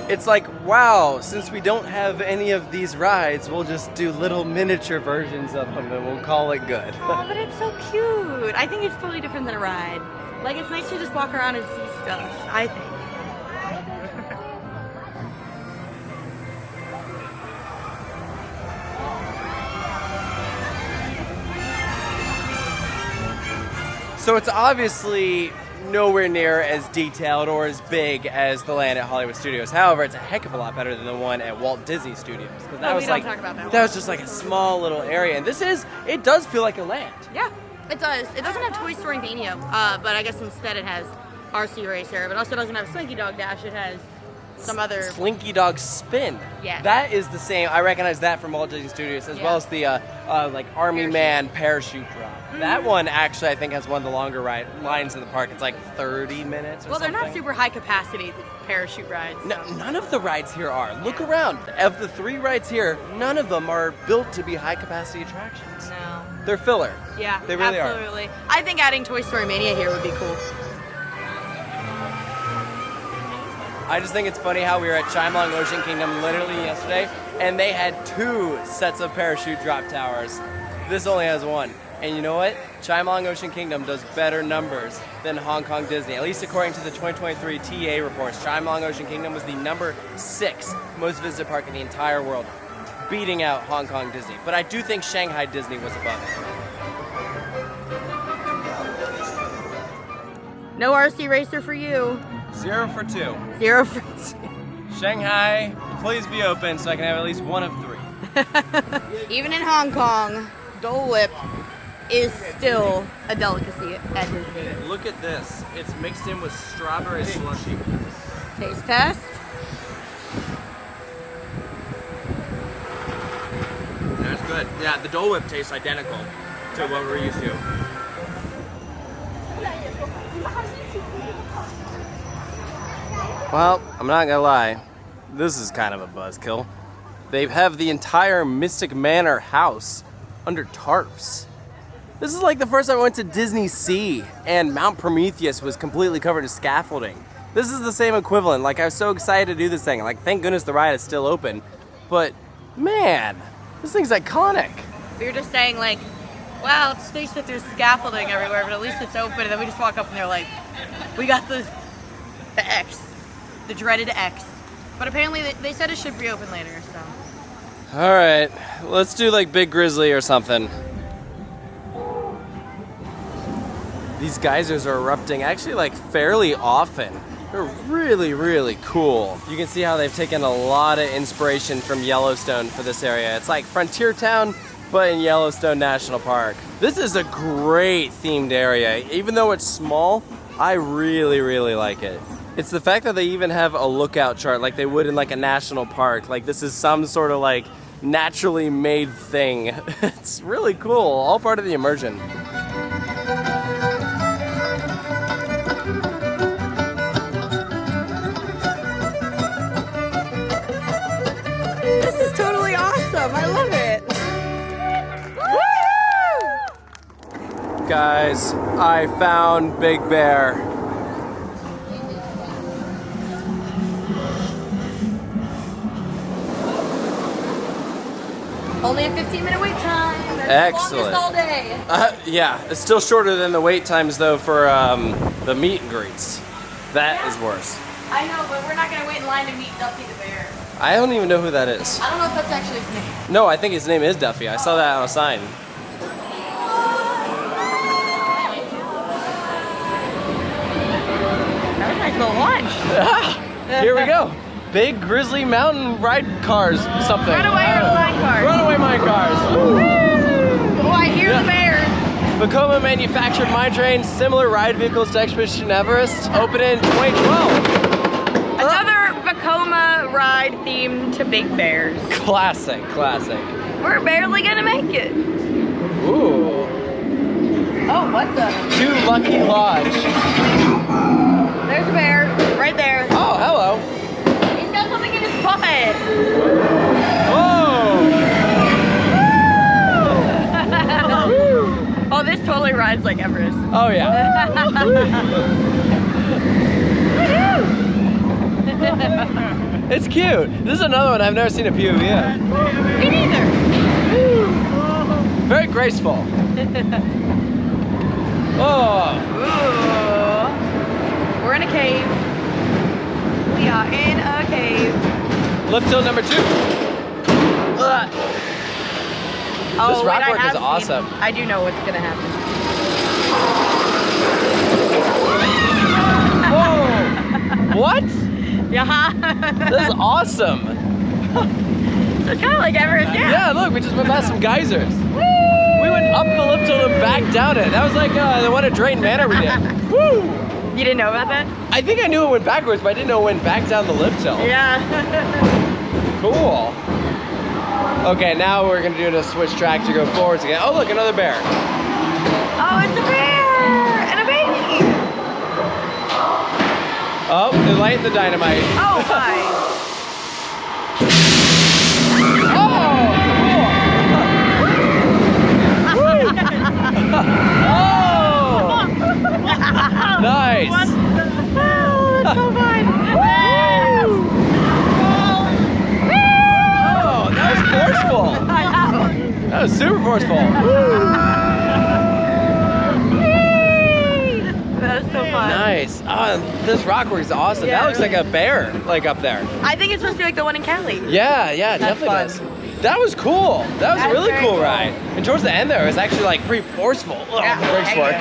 [SPEAKER 1] It's like, wow, since we don't have any of these rides, we'll just do little miniature versions of them and we'll call it good.
[SPEAKER 2] Oh, but it's so cute. I think it's totally different than a ride. It's nice to just walk around and see stuff, I think.
[SPEAKER 1] So it's obviously nowhere near as detailed or as big as the land at Hollywood Studios. However, it's a heck of a lot better than the one at Walt Disney Studios. Because that was like, that was just like a small little area. And it does feel like a land.
[SPEAKER 2] Yeah, it does. It doesn't have Toy Story Mania, but I guess instead it has RC Racer. But also doesn't have Slinky Dog Dash. It has some other
[SPEAKER 1] Slinky Dog Spin.
[SPEAKER 2] Yes.
[SPEAKER 1] That is the same. I recognize that from Walt Disney Studios, as well as the like Army Man parachute drop. That one actually, I think, has one of the longer lines in the park. It's like 30 minutes or
[SPEAKER 2] Well,
[SPEAKER 1] something.
[SPEAKER 2] they're not super high capacity parachute rides. So.
[SPEAKER 1] No, none of the rides here are. Look around. Of the 3 rides here, none of them are built to be high capacity attractions.
[SPEAKER 2] No.
[SPEAKER 1] They're filler.
[SPEAKER 2] Yeah,
[SPEAKER 1] they really
[SPEAKER 2] absolutely. I think adding Toy Story Mania here would be cool.
[SPEAKER 1] I just think it's funny how we were at Chimelong Ocean Kingdom literally yesterday, and they had 2 sets of parachute drop towers. This only has 1. And you know what? Chimelong Ocean Kingdom does better numbers than Hong Kong Disney. At least according to the 2023 TA reports, Chimelong Ocean Kingdom was the number 6 most visited park in the entire world, beating out Hong Kong Disney. But I do think Shanghai Disney was above it.
[SPEAKER 2] No RC Racer for you.
[SPEAKER 1] 0 for 2.
[SPEAKER 2] 0 for 2.
[SPEAKER 1] Shanghai, please be open so I can have at least one of 3.
[SPEAKER 2] Even in Hong Kong, Dole Whip is still a delicacy at Disney.
[SPEAKER 1] Look at this. It's mixed in with strawberry slushy.
[SPEAKER 2] Taste test.
[SPEAKER 1] That's good. Yeah, the Dole Whip tastes identical to what we're used to. Well, I'm not gonna lie. This is kind of a buzzkill. They have the entire Mystic Manor house under tarps. This is like the first time I went to Disney Sea and Mount Prometheus was completely covered in scaffolding. This is the same equivalent. Like, I was so excited to do this thing. Like, thank goodness the ride is still open. But, man, this thing's iconic.
[SPEAKER 2] We were just saying, like, wow, it stinks that there's scaffolding everywhere, but at least it's open. And then we just walk up and they're like, we got the X, the dreaded X. But apparently they said it should reopen later, so.
[SPEAKER 1] All right, let's do like Big Grizzly or something. These geysers are erupting actually like fairly often. They're really, really cool. You can see how they've taken a lot of inspiration from Yellowstone for this area. It's like Frontier Town, but in Yellowstone National Park. This is a great themed area. Even though it's small, I really, really like it. It's the fact that they even have a lookout chart like they would in like a national park. Like this is some sort of like naturally made thing. It's really cool, all part of the immersion.
[SPEAKER 2] This is totally awesome. I love it. Woo!
[SPEAKER 1] Guys, I found Big Bear.
[SPEAKER 2] Only a 15-minute wait time. That's
[SPEAKER 1] Excellent.
[SPEAKER 2] The longest all day.
[SPEAKER 1] Yeah, it's still shorter than the wait times though for the meet and greets. That is worse.
[SPEAKER 2] I know, but we're not going to wait in line to meet Duffy the Bear.
[SPEAKER 1] I don't even know who that is.
[SPEAKER 2] I don't know if that's actually his name.
[SPEAKER 1] No, I think his name is Duffy. I saw that on a sign.
[SPEAKER 2] That was a nice little lunch.
[SPEAKER 1] Here we go. Big Grizzly Mountain ride cars, something.
[SPEAKER 2] Runaway or line cars.
[SPEAKER 1] Runaway mine cars. Woo.
[SPEAKER 2] Oh, I hear the bears.
[SPEAKER 1] Vekoma manufactured mine trains, similar ride vehicles to Expedition Everest, opened in 2012.
[SPEAKER 2] Another Vekoma ride themed to Big Bears.
[SPEAKER 1] Classic, classic.
[SPEAKER 2] We're barely gonna make it.
[SPEAKER 1] Ooh.
[SPEAKER 2] Oh, what the?
[SPEAKER 1] Two Lucky Lodge.
[SPEAKER 2] There's a bear, right there.
[SPEAKER 1] Oh, hello.
[SPEAKER 2] He's got something in his butt.
[SPEAKER 1] Whoa!
[SPEAKER 2] Oh, this totally rides like Everest.
[SPEAKER 1] Oh, yeah. It's cute. This is another one I've never seen a POV of.
[SPEAKER 2] Me neither.
[SPEAKER 1] Very graceful. Oh.
[SPEAKER 2] Ooh. We're in a cave. We are in a cave.
[SPEAKER 1] Lift hill number 2. Ugh.
[SPEAKER 2] Oh,
[SPEAKER 1] This rock
[SPEAKER 2] wait,
[SPEAKER 1] work is awesome.
[SPEAKER 2] I do know what's gonna happen.
[SPEAKER 1] This is awesome.
[SPEAKER 2] So it's kind of like Everest, yeah.
[SPEAKER 1] Yeah, look, we just went past some geysers. Woo! We went up the lift hill and back down it. That was like the one at Drayton Manor we did. Woo!
[SPEAKER 2] You didn't know about that?
[SPEAKER 1] I think I knew it went backwards, but I didn't know it went back down the lift hill.
[SPEAKER 2] Yeah.
[SPEAKER 1] Cool. Okay, now we're gonna do the switch track to go forwards again. Oh, look, another bear.
[SPEAKER 2] Oh, it's a bear and a baby.
[SPEAKER 1] Oh, it lighted the dynamite.
[SPEAKER 2] Oh my.
[SPEAKER 1] Oh! Nice.
[SPEAKER 2] What the hell? That's so fun.
[SPEAKER 1] Oh, that was forceful.
[SPEAKER 2] I know.
[SPEAKER 1] That was super forceful.
[SPEAKER 2] That was so fun.
[SPEAKER 1] Nice. Oh, this rockwork is awesome.
[SPEAKER 2] Yeah,
[SPEAKER 1] That looks
[SPEAKER 2] really.
[SPEAKER 1] like a bear, like up there.
[SPEAKER 2] I think it's supposed to be like the one in Cali.
[SPEAKER 1] Yeah, it
[SPEAKER 2] That's
[SPEAKER 1] definitely
[SPEAKER 2] fun.
[SPEAKER 1] does. That was cool. That was a
[SPEAKER 2] That's
[SPEAKER 1] really
[SPEAKER 2] very
[SPEAKER 1] cool
[SPEAKER 2] cool.
[SPEAKER 1] ride. And towards the end there, it was actually like pretty forceful. Oh,
[SPEAKER 2] Yeah.
[SPEAKER 1] the brakes work.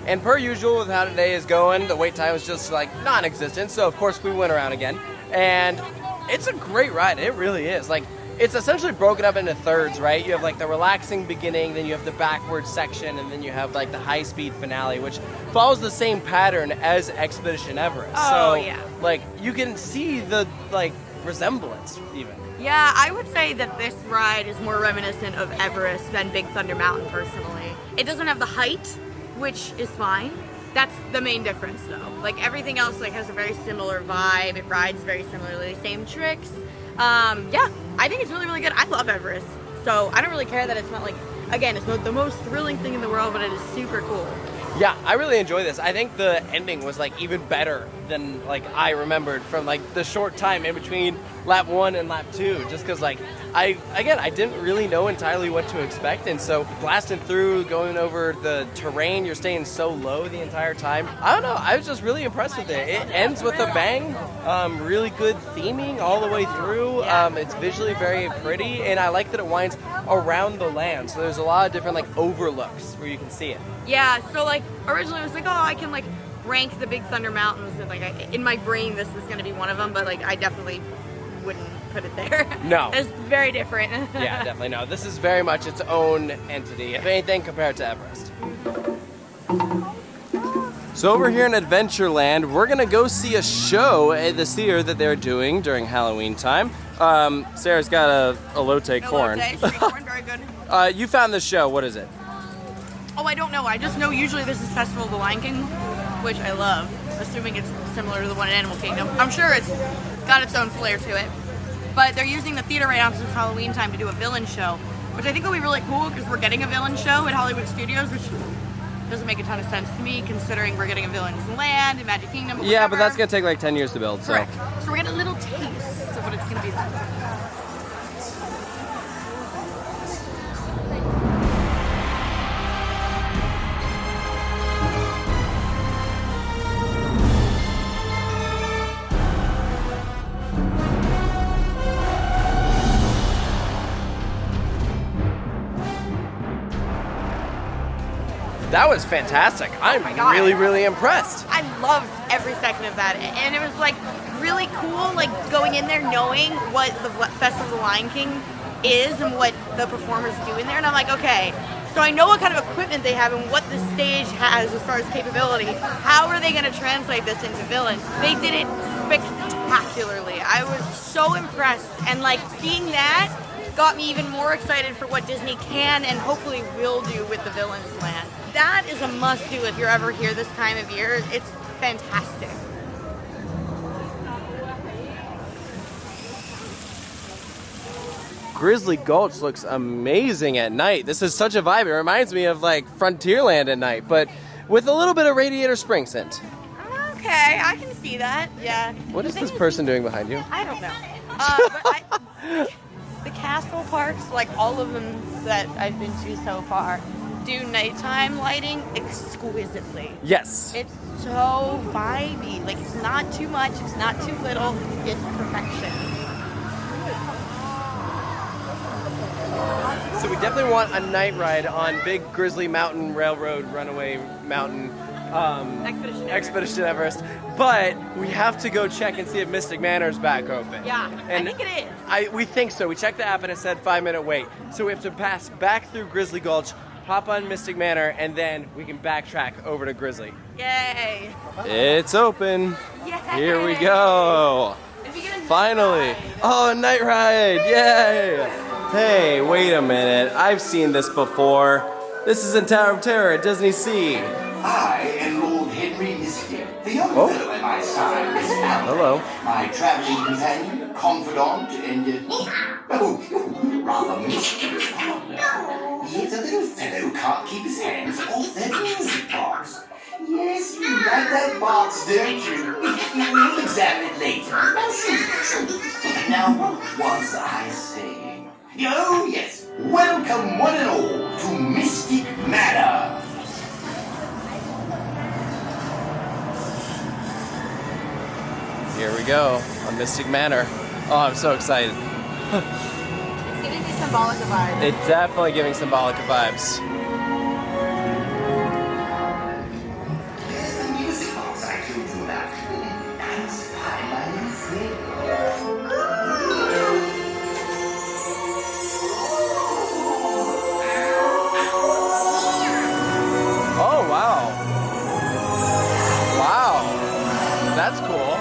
[SPEAKER 1] And per usual with how today is going, the wait time was just like non-existent. So of course we went around again. And it's a great ride. It really is. Like, it's essentially broken up into thirds, right? You have like the relaxing beginning, then you have the backward section, and then you have like the high-speed finale, which follows the same pattern as Expedition Everest.
[SPEAKER 2] Oh,
[SPEAKER 1] so,
[SPEAKER 2] yeah.
[SPEAKER 1] like, you can see the like resemblance even.
[SPEAKER 2] Yeah, I would say that this ride is more reminiscent of Everest than Big Thunder Mountain, personally. It doesn't have the height, which is fine. That's the main difference, though. Like, everything else like has a very similar vibe. It rides very similarly, same tricks. Yeah, I think it's really, really good. I love Everest, so I don't really care that it's not like, again, it's not the most thrilling thing in the world, but it is super cool.
[SPEAKER 1] Yeah, I really enjoy this. I think the ending was like even better than like I remembered from like the short time in between lap 1 and lap 2, just because like I didn't really know entirely what to expect, and so blasting through, going over the terrain, you're staying so low the entire time. I don't know, I was just really impressed with it. It ends with a bang, really good theming all the way through. It's visually very pretty, and I like that it winds around the land, so there's a lot of different like overlooks where you can see it.
[SPEAKER 2] Yeah, so like originally I was like, oh, I can like rank the Big Thunder Mountains, and like in my brain this was going to be one of them, but like I definitely wouldn't put it there.
[SPEAKER 1] No.
[SPEAKER 2] It's very different.
[SPEAKER 1] Yeah, definitely no. This is very much its own entity, if anything, compared to Everest. So over here in Adventureland, we're gonna go see a show at the theater that they're doing during Halloween time. Sarah's got a elote corn.
[SPEAKER 2] Corn, very good.
[SPEAKER 1] You found this show. What is it?
[SPEAKER 2] Oh, I don't know. I just know usually this is Festival of the Lion King, which I love, assuming it's similar to the one in Animal Kingdom. I'm sure it's got its own flair to it. But they're using the theater right now because it's Halloween time to do a villain show, which I think will be really cool because we're getting a villain show at Hollywood Studios, which doesn't make a ton of sense to me considering we're getting a Villain's Land in Magic Kingdom.
[SPEAKER 1] Yeah, but that's gonna take like 10 years to build, so.
[SPEAKER 2] Correct. So we're getting a little taste of what it's gonna be like.
[SPEAKER 1] That was fantastic. I'm
[SPEAKER 2] my God.
[SPEAKER 1] really, really impressed.
[SPEAKER 2] I loved every second of that, and it was like really cool, like going in there knowing what the Festival of the Lion King is and what the performers do in there, and I'm like, okay, so I know what kind of equipment they have and what the stage has as far as capability. How are they going to translate this into villains? They did it spectacularly. I was so impressed, and like seeing that got me even more excited for what Disney can and hopefully will do with the Villain's Land. That is a must-do if you're ever here this time of year. It's fantastic.
[SPEAKER 1] Grizzly Gulch looks amazing at night. This is such a vibe. It reminds me of like Frontierland at night, but with a little bit of Radiator Springs scent.
[SPEAKER 2] Okay, I can see that. Yeah.
[SPEAKER 1] What is this person doing behind you?
[SPEAKER 2] I don't know. But the castle parks, like all of them that I've been to so far, do nighttime lighting exquisitely.
[SPEAKER 1] Yes.
[SPEAKER 2] It's so vibey. Like, it's not too much, it's not too little, it's perfection.
[SPEAKER 1] So we definitely want a night ride on Big Grizzly Mountain, Railroad, Runaway Mountain, Expedition Everest. But we have to go check and see if Mystic Manor's back open.
[SPEAKER 2] Yeah,
[SPEAKER 1] and
[SPEAKER 2] I think it is.
[SPEAKER 1] We think so. We checked the app and it said 5-minute wait. So we have to pass back through Grizzly Gulch, hop on Mystic Manor, and then we can backtrack over to Grizzly.
[SPEAKER 2] Yay!
[SPEAKER 1] It's open.
[SPEAKER 2] Yay!
[SPEAKER 1] Here we go. Finally. Oh, a night ride. Yay. Hey, wait a minute. I've seen this before. This is in Tower of Terror at Disney Sea.
[SPEAKER 3] I am Lord Henry Mystic, the young fellow at my side is Alan,
[SPEAKER 1] Hello.
[SPEAKER 3] my traveling companion, confidant, and rather mischievous partner. He's a little fellow who can't keep his hands off that music box. Yes, you like that box, don't you? We'll examine it later. Now, shoot. Now, what was I saying? Oh, yes. Welcome, one and all, to Mystic Manor.
[SPEAKER 1] Here we go on Mystic Manor. Oh, I'm so excited.
[SPEAKER 2] It's giving me symbolic vibes.
[SPEAKER 1] It's definitely giving symbolic vibes.
[SPEAKER 3] Here's the music box I told you about. That's fine by me, friend.
[SPEAKER 1] Oh, wow. Wow. That's cool.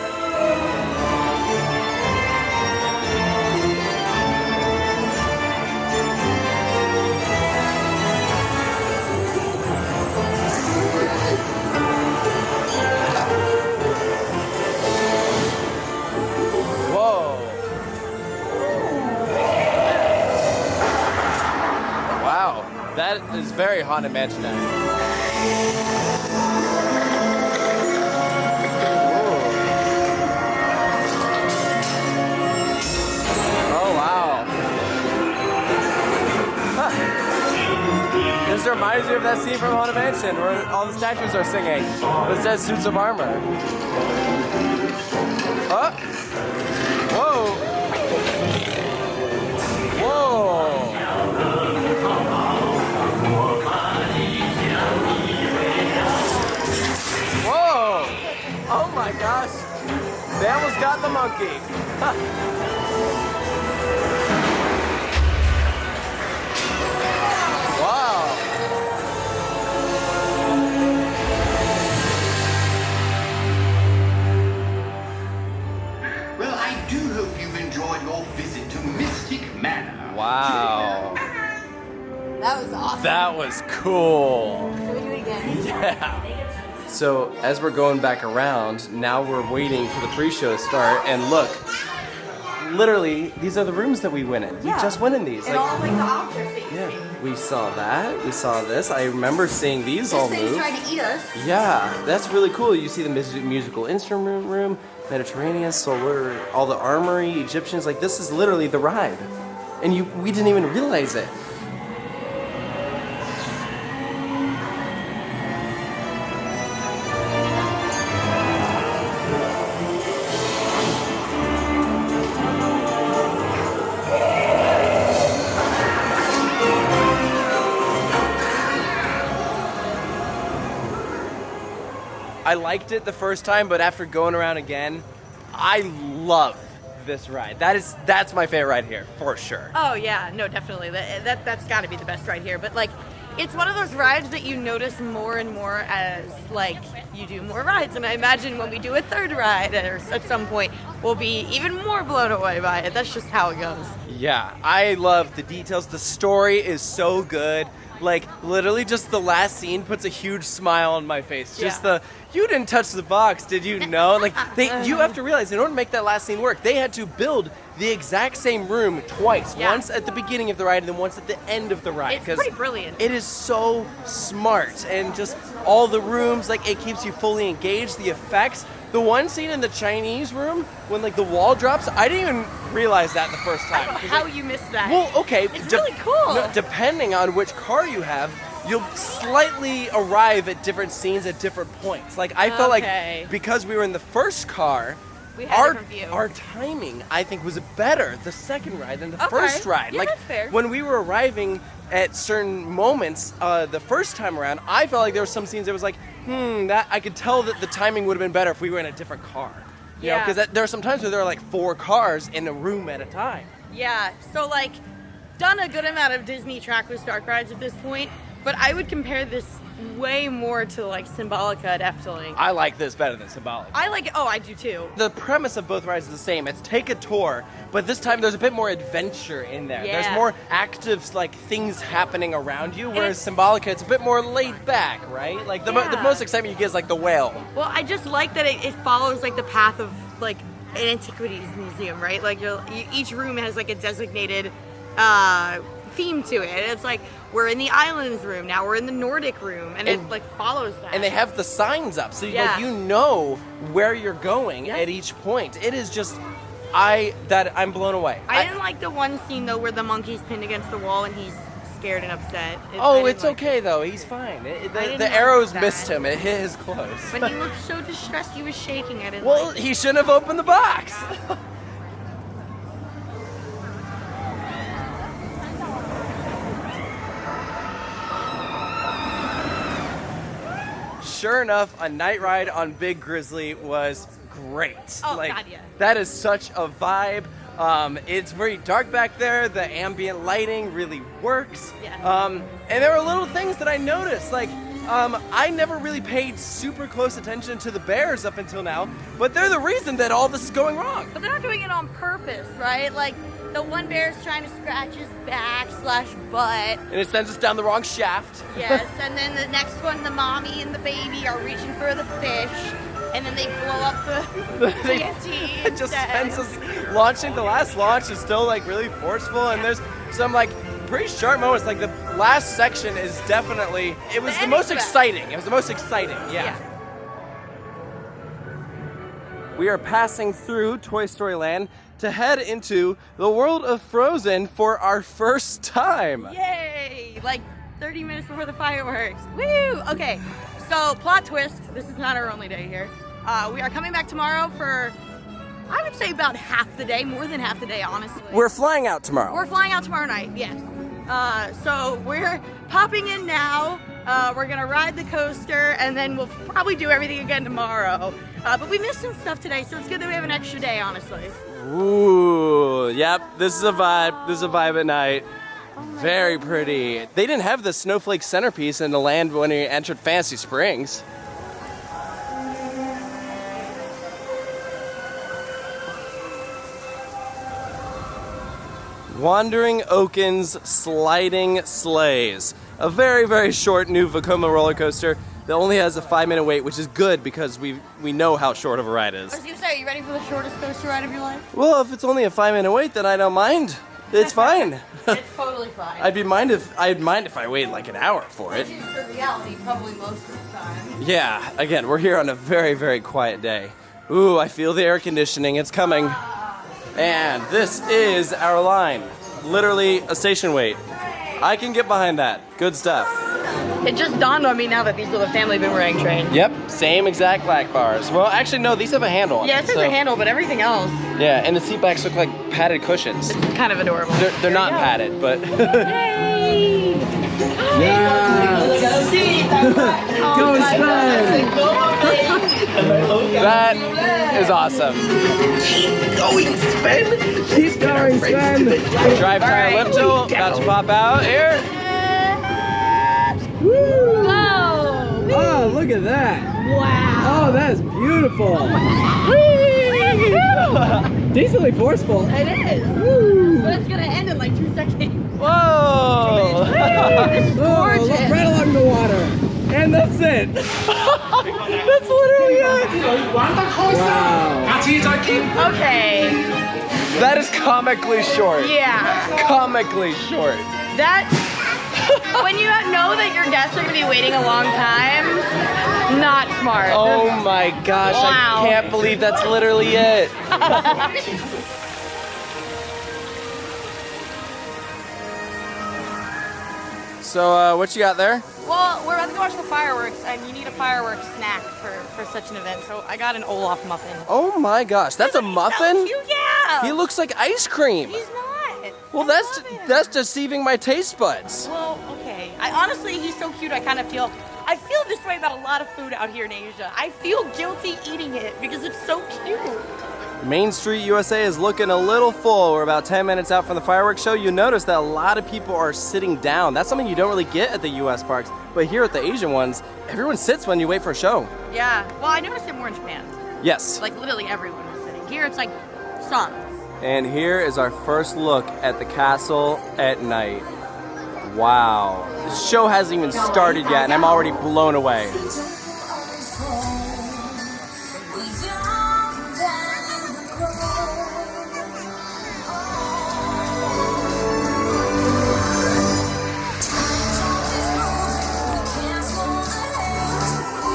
[SPEAKER 1] Whoa. Wow. That is very Haunted Mansion-esque. This reminds me of that scene from Haunted Mansion where all the statues are singing. It says suits of armor. Oh! Whoa! Whoa! Whoa! Oh my gosh! They almost got the monkey. Wow!
[SPEAKER 3] Well, I do hope you've enjoyed your visit to Mystic Manor.
[SPEAKER 1] Wow.
[SPEAKER 2] That was awesome.
[SPEAKER 1] That was cool.
[SPEAKER 2] Can we do it again?
[SPEAKER 1] Yeah. So as we're going back around, now we're waiting for the pre-show to start, and look, literally, these are the rooms that we went in. We just went in these.
[SPEAKER 2] And all like the objects that you see.
[SPEAKER 1] Yeah, we saw that. We saw this. I remember seeing these all
[SPEAKER 2] Things
[SPEAKER 1] move.
[SPEAKER 2] trying to eat us.
[SPEAKER 1] Yeah, that's really cool. You see the musical instrument room, Mediterranean, solar, all the armory, Egyptians. Like, this is literally the ride, and we didn't even realize it. I liked it the first time, but after going around again, I love this ride. That's my favorite ride here, for sure.
[SPEAKER 2] Oh yeah, no, definitely. That's got to be the best ride here. But like, it's one of those rides that you notice more and more as like you do more rides. And I imagine when we do a third ride or at some point, we'll be even more blown away by it. That's just how it goes.
[SPEAKER 1] Yeah, I love the details. The story is so good. Like, literally just the last scene puts a huge smile on my face. Just you didn't touch the box, did you know? Like, you have to realize, in order to make that last scene work, they had to build the exact same room twice.
[SPEAKER 2] Yeah.
[SPEAKER 1] Once at the beginning of the ride and then once at the end of the ride.
[SPEAKER 2] It's pretty brilliant.
[SPEAKER 1] It is so smart. And just all the rooms, like, it keeps you fully engaged. The effects. The one scene in the Chinese room, when, like, the wall drops, I didn't even realize that the first time.
[SPEAKER 2] I don't know how you missed that.
[SPEAKER 1] Well, okay.
[SPEAKER 2] It's really cool.
[SPEAKER 1] No, depending on which car you have, you'll slightly arrive at different scenes at different points. Like, I felt like because we were in the first car,
[SPEAKER 2] We had a different view.
[SPEAKER 1] Our timing, I think, was better the second ride than the
[SPEAKER 2] Okay.
[SPEAKER 1] first ride.
[SPEAKER 2] Yeah,
[SPEAKER 1] like
[SPEAKER 2] that's fair.
[SPEAKER 1] when we were arriving at certain moments, the first time around, I felt like there were some scenes that was like, that I could tell that the timing would have been better if we were in a different car. You know, because there are some times where there are like 4 cars in a room at a time.
[SPEAKER 2] Yeah, so like, done a good amount of Disney trackless dark rides at this point, but I would compare this way more to like Symbolica at Efteling.
[SPEAKER 1] I like this better than Symbolic.
[SPEAKER 2] I like it. Oh, I do too.
[SPEAKER 1] The premise of both rides is the same. It's take a tour, but this time there's a bit more adventure in there.
[SPEAKER 2] Yeah.
[SPEAKER 1] There's more active like things happening around you, whereas Symbolica, it's a bit more laid back, right? Like the most excitement you get is like the whale.
[SPEAKER 2] Well, I just like that it follows like the path of like an antiquities museum, right? Like each room has like a designated theme to it. It's like we're in the islands room now, we're in the Nordic room, and it like follows that.
[SPEAKER 1] And they have the signs up, so
[SPEAKER 2] Yeah.
[SPEAKER 1] like you know where you're going at each point. It is just I'm blown away.
[SPEAKER 2] I didn't like the one scene though where the monkey's pinned against the wall and he's scared and upset.
[SPEAKER 1] It's okay though. He's fine. The arrows missed him. It hit his clothes.
[SPEAKER 2] But he looked so distressed. He was shaking. I didn't.
[SPEAKER 1] Well,
[SPEAKER 2] like
[SPEAKER 1] he shouldn't have opened the box. Sure enough, a night ride on Big Grizzly was great.
[SPEAKER 2] Oh, God, yeah.
[SPEAKER 1] That is such a vibe. It's very dark back there. The ambient lighting really works.
[SPEAKER 2] Yeah.
[SPEAKER 1] And there were little things that I noticed. Like, I never really paid super close attention to the bears up until now, but they're the reason that all this is going wrong.
[SPEAKER 2] But they're not doing it on purpose, right? Like, the one bear's trying to scratch his back / butt.
[SPEAKER 1] And it sends us down the wrong shaft.
[SPEAKER 2] Yes, and then the next one, the mommy and the baby are reaching for the fish, and then they blow up the TNT.
[SPEAKER 1] It just sends us launching. The last launch is still like really forceful, and there's some like pretty sharp moments. Like the last section is definitely, it was the most exciting. It was the most exciting, yeah. We are passing through Toy Story Land to head into the world of Frozen for our first time.
[SPEAKER 2] Yay! Like 30 minutes before the fireworks. Woo! Okay, so plot twist. This is not our only day here. We are coming back tomorrow for, I would say about half the day, more than half the day, honestly.
[SPEAKER 1] We're flying out tomorrow.
[SPEAKER 2] We're flying out tomorrow night, yes. So we're popping in now. We're gonna ride the coaster, and then we'll probably do everything again tomorrow. But we missed some stuff today, so it's good that we have an extra day, honestly.
[SPEAKER 1] Ooh, yep, this is a vibe. This is a vibe at night. Very pretty. They didn't have the snowflake centerpiece in the land when we entered Fantasy Springs. Wandering Oaken's Sliding Sleighs. A very, very short new Vekoma roller coaster that only has a 5-minute wait, which is good because we know how short of a ride it is.
[SPEAKER 2] I was gonna say, are you ready for the shortest coaster ride of your life?
[SPEAKER 1] Well, if it's only a 5-minute wait, then I don't mind. It's fine.
[SPEAKER 2] It's totally fine.
[SPEAKER 1] I'd mind if I waited like an hour for it.
[SPEAKER 2] Which is the reality, probably most of the time.
[SPEAKER 1] Yeah, again, we're here on a very, very quiet day. Ooh, I feel the air conditioning. It's coming. And this is our line. Literally a station wait. I can get behind that. Good stuff.
[SPEAKER 2] It just dawned on me now that these are the family boomerang trains.
[SPEAKER 1] Yep, same exact black bars. Well, actually, no, these have a handle on
[SPEAKER 2] Yeah,
[SPEAKER 1] it,
[SPEAKER 2] it says a handle, but everything else.
[SPEAKER 1] Yeah, and the seat backs look like padded cushions.
[SPEAKER 2] It's kind of adorable.
[SPEAKER 1] They're not padded, but...
[SPEAKER 2] Yay!
[SPEAKER 1] Go Sven! That is awesome.
[SPEAKER 3] Keep going, Sven.
[SPEAKER 1] Keep going, Sven. Drive tire lift tool, about to pop out here. Woo!
[SPEAKER 2] Whoa!
[SPEAKER 1] Oh, look at that.
[SPEAKER 2] Wow!
[SPEAKER 1] Oh, that is beautiful. Decently forceful.
[SPEAKER 2] It is.
[SPEAKER 1] Woo!
[SPEAKER 2] But it's gonna end in like 2 seconds.
[SPEAKER 1] Whoa!
[SPEAKER 2] This is gorgeous.
[SPEAKER 1] Right along the water. And that's it. That's literally it. Wow.
[SPEAKER 2] Okay.
[SPEAKER 1] That is comically short.
[SPEAKER 2] Yeah.
[SPEAKER 1] Comically short.
[SPEAKER 2] That, when you know that your guests are gonna be waiting a long time, not smart.
[SPEAKER 1] Oh my gosh,
[SPEAKER 2] Wow.
[SPEAKER 1] I can't believe that's literally it. So, what you got there?
[SPEAKER 2] Well, we're about to go watch the fireworks, and you need a fireworks snack for such an event. So I got an Olaf muffin.
[SPEAKER 1] Oh my gosh, that's a muffin?
[SPEAKER 2] So cute, yeah.
[SPEAKER 1] He looks like ice cream.
[SPEAKER 2] He's not.
[SPEAKER 1] Well, that's deceiving my taste buds.
[SPEAKER 2] Well, okay. Honestly, he's so cute. I feel this way about a lot of food out here in Asia. I feel guilty eating it because it's so cute.
[SPEAKER 1] Main Street USA is looking a little full. We're about 10 minutes out from the fireworks show. You notice that a lot of people are sitting down. That's something you don't really get at the US parks. But here at the Asian ones, everyone sits when you wait for a show.
[SPEAKER 2] Yeah. Well, I noticed it more in Japan.
[SPEAKER 1] Yes.
[SPEAKER 2] Like literally everyone was sitting. Here it's like some.
[SPEAKER 1] And here is our first look at the castle at night. Wow. The show hasn't even started yet and I'm already blown away.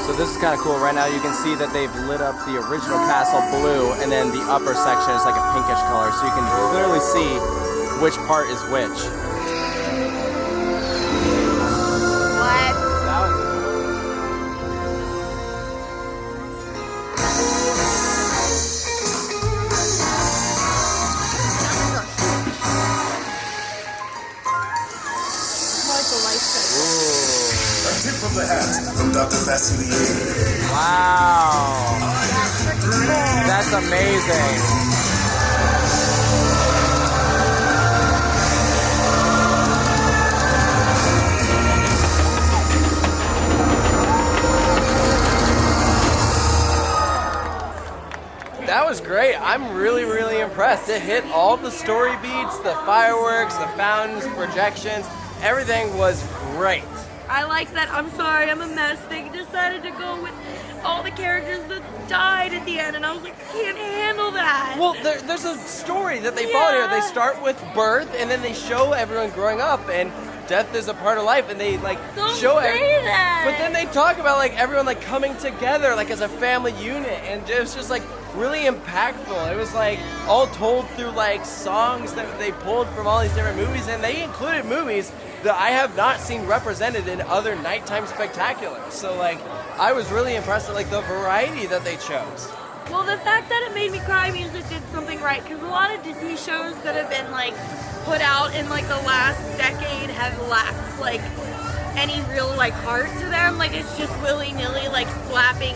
[SPEAKER 1] So this is kind of cool. Right now you can see that they've lit up the original castle blue and then the upper section is like a pinkish color. So you can clearly see which part is which.
[SPEAKER 2] What?
[SPEAKER 7] Tip of the hat from Dr. Facilier.
[SPEAKER 1] Wow. That's amazing. That was great. I'm really, really impressed. It hit all the story beats, the fireworks, the fountains, projections. Everything was great.
[SPEAKER 2] I like that. I'm sorry, I'm a mess. They decided to go with all the characters that died at the end, and I was like, I can't handle that.
[SPEAKER 1] Well, there's a story that they follow here. They start with birth, and then they show everyone growing up, and death is a part of life, and they like
[SPEAKER 2] Don't
[SPEAKER 1] show
[SPEAKER 2] say that.
[SPEAKER 1] But then they talk about like everyone like coming together, like as a family unit, and it was just like really impactful. It was like all told through like songs that they pulled from all these different movies, and they included movies that I have not seen represented in other nighttime spectaculars. So like, I was really impressed with like the variety that they chose.
[SPEAKER 2] Well, the fact that it made me cry means it did something right, because a lot of Disney shows that have been like put out in like the last decade have lacked like any real like heart to them. Like it's just willy-nilly like slapping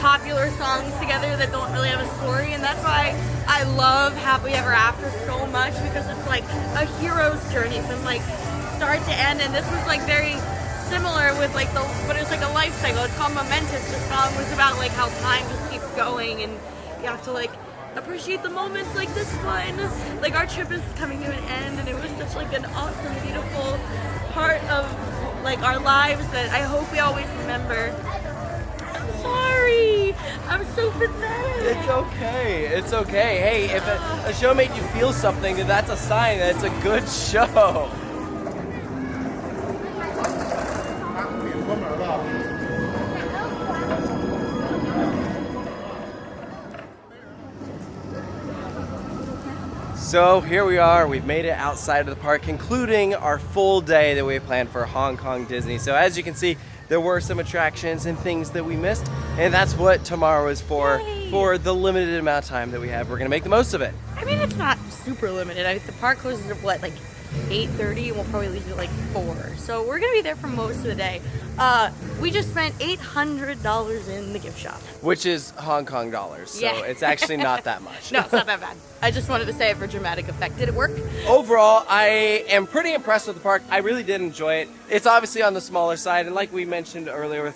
[SPEAKER 2] popular songs together that don't really have a story, and that's why I love Happily Ever After so much, because it's like a hero's journey from like start to end, and this was like very similar with like but it was like a life cycle. It's called Momentous. The song was about like how time just keeps going, and you have to like appreciate the moments like this one. Like our trip is coming to an end, and it was such like an awesome, beautiful part of like our lives that I hope we always remember. I'm sorry. I'm so pathetic.
[SPEAKER 1] It's okay. It's okay. Hey, if a show made you feel something, then that's a sign that it's a good show. So here we are, we've made it outside of the park, concluding our full day that we had planned for Hong Kong Disney. So as you can see, there were some attractions and things that we missed, and that's what tomorrow is for.
[SPEAKER 2] Yay.
[SPEAKER 1] For the limited amount of time that we have. We're gonna make the most of it.
[SPEAKER 2] I mean, it's not super limited. The park closes at what, like 8:30, and we'll probably leave at like 4. So we're gonna be there for most of the day. We just spent $800 in the gift shop.
[SPEAKER 1] Which is Hong Kong dollars, so
[SPEAKER 2] Yeah.
[SPEAKER 1] it's actually not that much.
[SPEAKER 2] No, it's not that bad. I just wanted to say it for dramatic effect. Did it work?
[SPEAKER 1] Overall, I am pretty impressed with the park. I really did enjoy it. It's obviously on the smaller side, and like we mentioned earlier,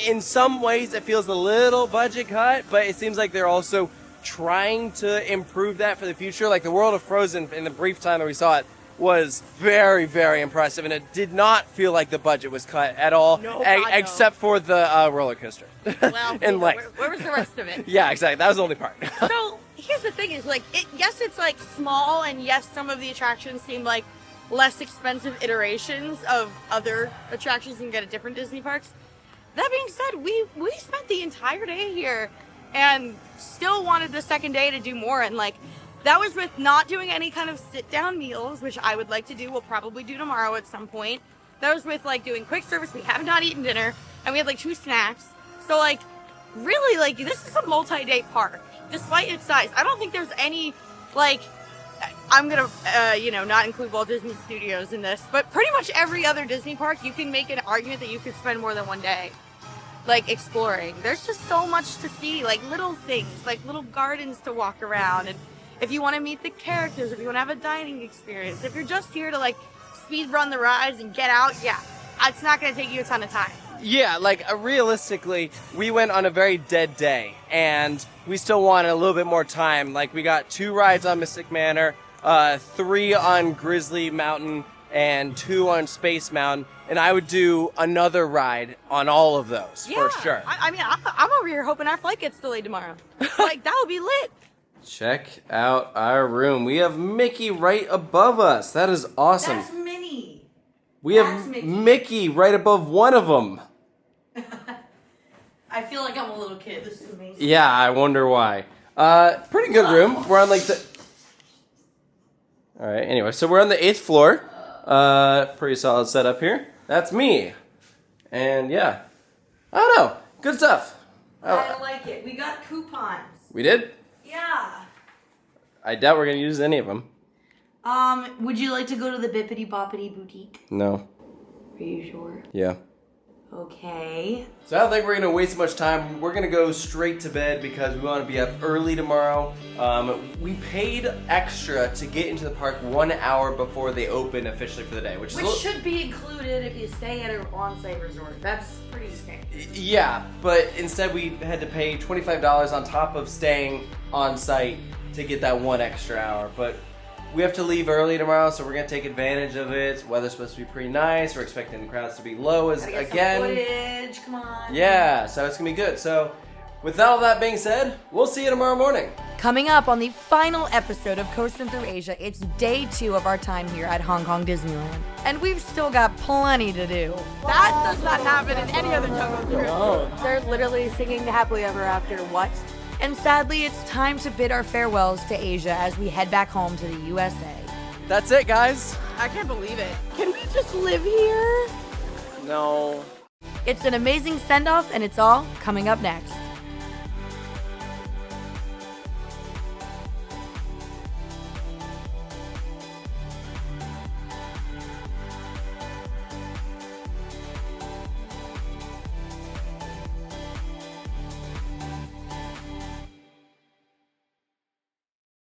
[SPEAKER 1] in some ways it feels a little budget cut, but it seems like they're also trying to improve that for the future. Like the World of Frozen, in the brief time that we saw it, was very, very impressive, and it did not feel like the budget was cut at all,
[SPEAKER 2] No, God, no.
[SPEAKER 1] except for the roller coaster.
[SPEAKER 2] Well,
[SPEAKER 1] in length.
[SPEAKER 2] where was the rest of it?
[SPEAKER 1] Yeah, exactly. That was the only part.
[SPEAKER 2] So here's the thing: is like, yes, it's like small, and yes, some of the attractions seem like less expensive iterations of other attractions you can get at different Disney parks. That being said, we spent the entire day here, and still wanted the second day to do more, and like. That was with not doing any kind of sit-down meals, which I would like to do. We'll probably do tomorrow at some point. That was with like doing quick service. We have not eaten dinner, and we had like 2 snacks. So like, really, like this is a multi-day park, despite its size. I don't think there's any like. I'm gonna, not include Walt Disney Studios in this, but pretty much every other Disney park, you can make an argument that you could spend more than one day, like, exploring. There's just so much to see, like, little things, like little gardens to walk around, and if you want to meet the characters, if you want to have a dining experience, if you're just here to, like, speed run the rides and get out, yeah, it's not gonna take you a ton of time.
[SPEAKER 1] Yeah, like realistically, we went on a very dead day, and we still wanted a little bit more time. Like, we got 2 rides on Mystic Manor, 3 on Grizzly Mountain, and 2 on Space Mountain, and I would do another ride on all of those, for sure.
[SPEAKER 2] I mean, I'm over here hoping our flight gets delayed tomorrow. Like, that would be lit.
[SPEAKER 1] Check out our room. We have Mickey right above us. That is awesome.
[SPEAKER 2] That's Minnie.
[SPEAKER 1] We have Mickey right above one of them.
[SPEAKER 2] I feel like I'm a little kid. This is amazing.
[SPEAKER 1] Yeah, I wonder why. Pretty good room. We're on like the... Alright, anyway, so we're on the 8th floor. Pretty solid setup here. That's me. And yeah. I don't know. Good stuff.
[SPEAKER 2] I like it. We got coupons.
[SPEAKER 1] We did?
[SPEAKER 2] Yeah.
[SPEAKER 1] I doubt we're going to use any of them.
[SPEAKER 2] Would you like to go to the Bippity Boppity Boutique?
[SPEAKER 1] No.
[SPEAKER 2] Are you sure?
[SPEAKER 1] Yeah.
[SPEAKER 2] Okay.
[SPEAKER 1] So I don't think we're going to waste much time. We're going to go straight to bed because we want to be up early tomorrow. We paid extra to get into the park 1 hour before they open officially for the day, which
[SPEAKER 2] should be included if you stay at an on-site resort. That's pretty standard.
[SPEAKER 1] Yeah, but instead we had to pay $25 on top of staying on site to get that 1 extra hour. But we have to leave early tomorrow, so we're gonna take advantage of it. Weather's supposed to be pretty nice. We're expecting the crowds to be low
[SPEAKER 2] Gotta get some footage. Come on.
[SPEAKER 1] Yeah, so it's gonna be good. So with all that being said, we'll see you tomorrow morning.
[SPEAKER 2] Coming up on the final episode of Coasting Through Asia, it's day 2 of our time here at Hong Kong Disneyland. And we've still got plenty to do. That does not happen in any other jungle cruise.
[SPEAKER 1] Oh.
[SPEAKER 2] They're literally singing the Happily Ever After. What? And sadly, it's time to bid our farewells to Asia as we head back home to the USA.
[SPEAKER 1] That's it, guys.
[SPEAKER 2] I can't believe it. Can we just live here?
[SPEAKER 1] No.
[SPEAKER 2] It's an amazing send-off, and it's all coming up next.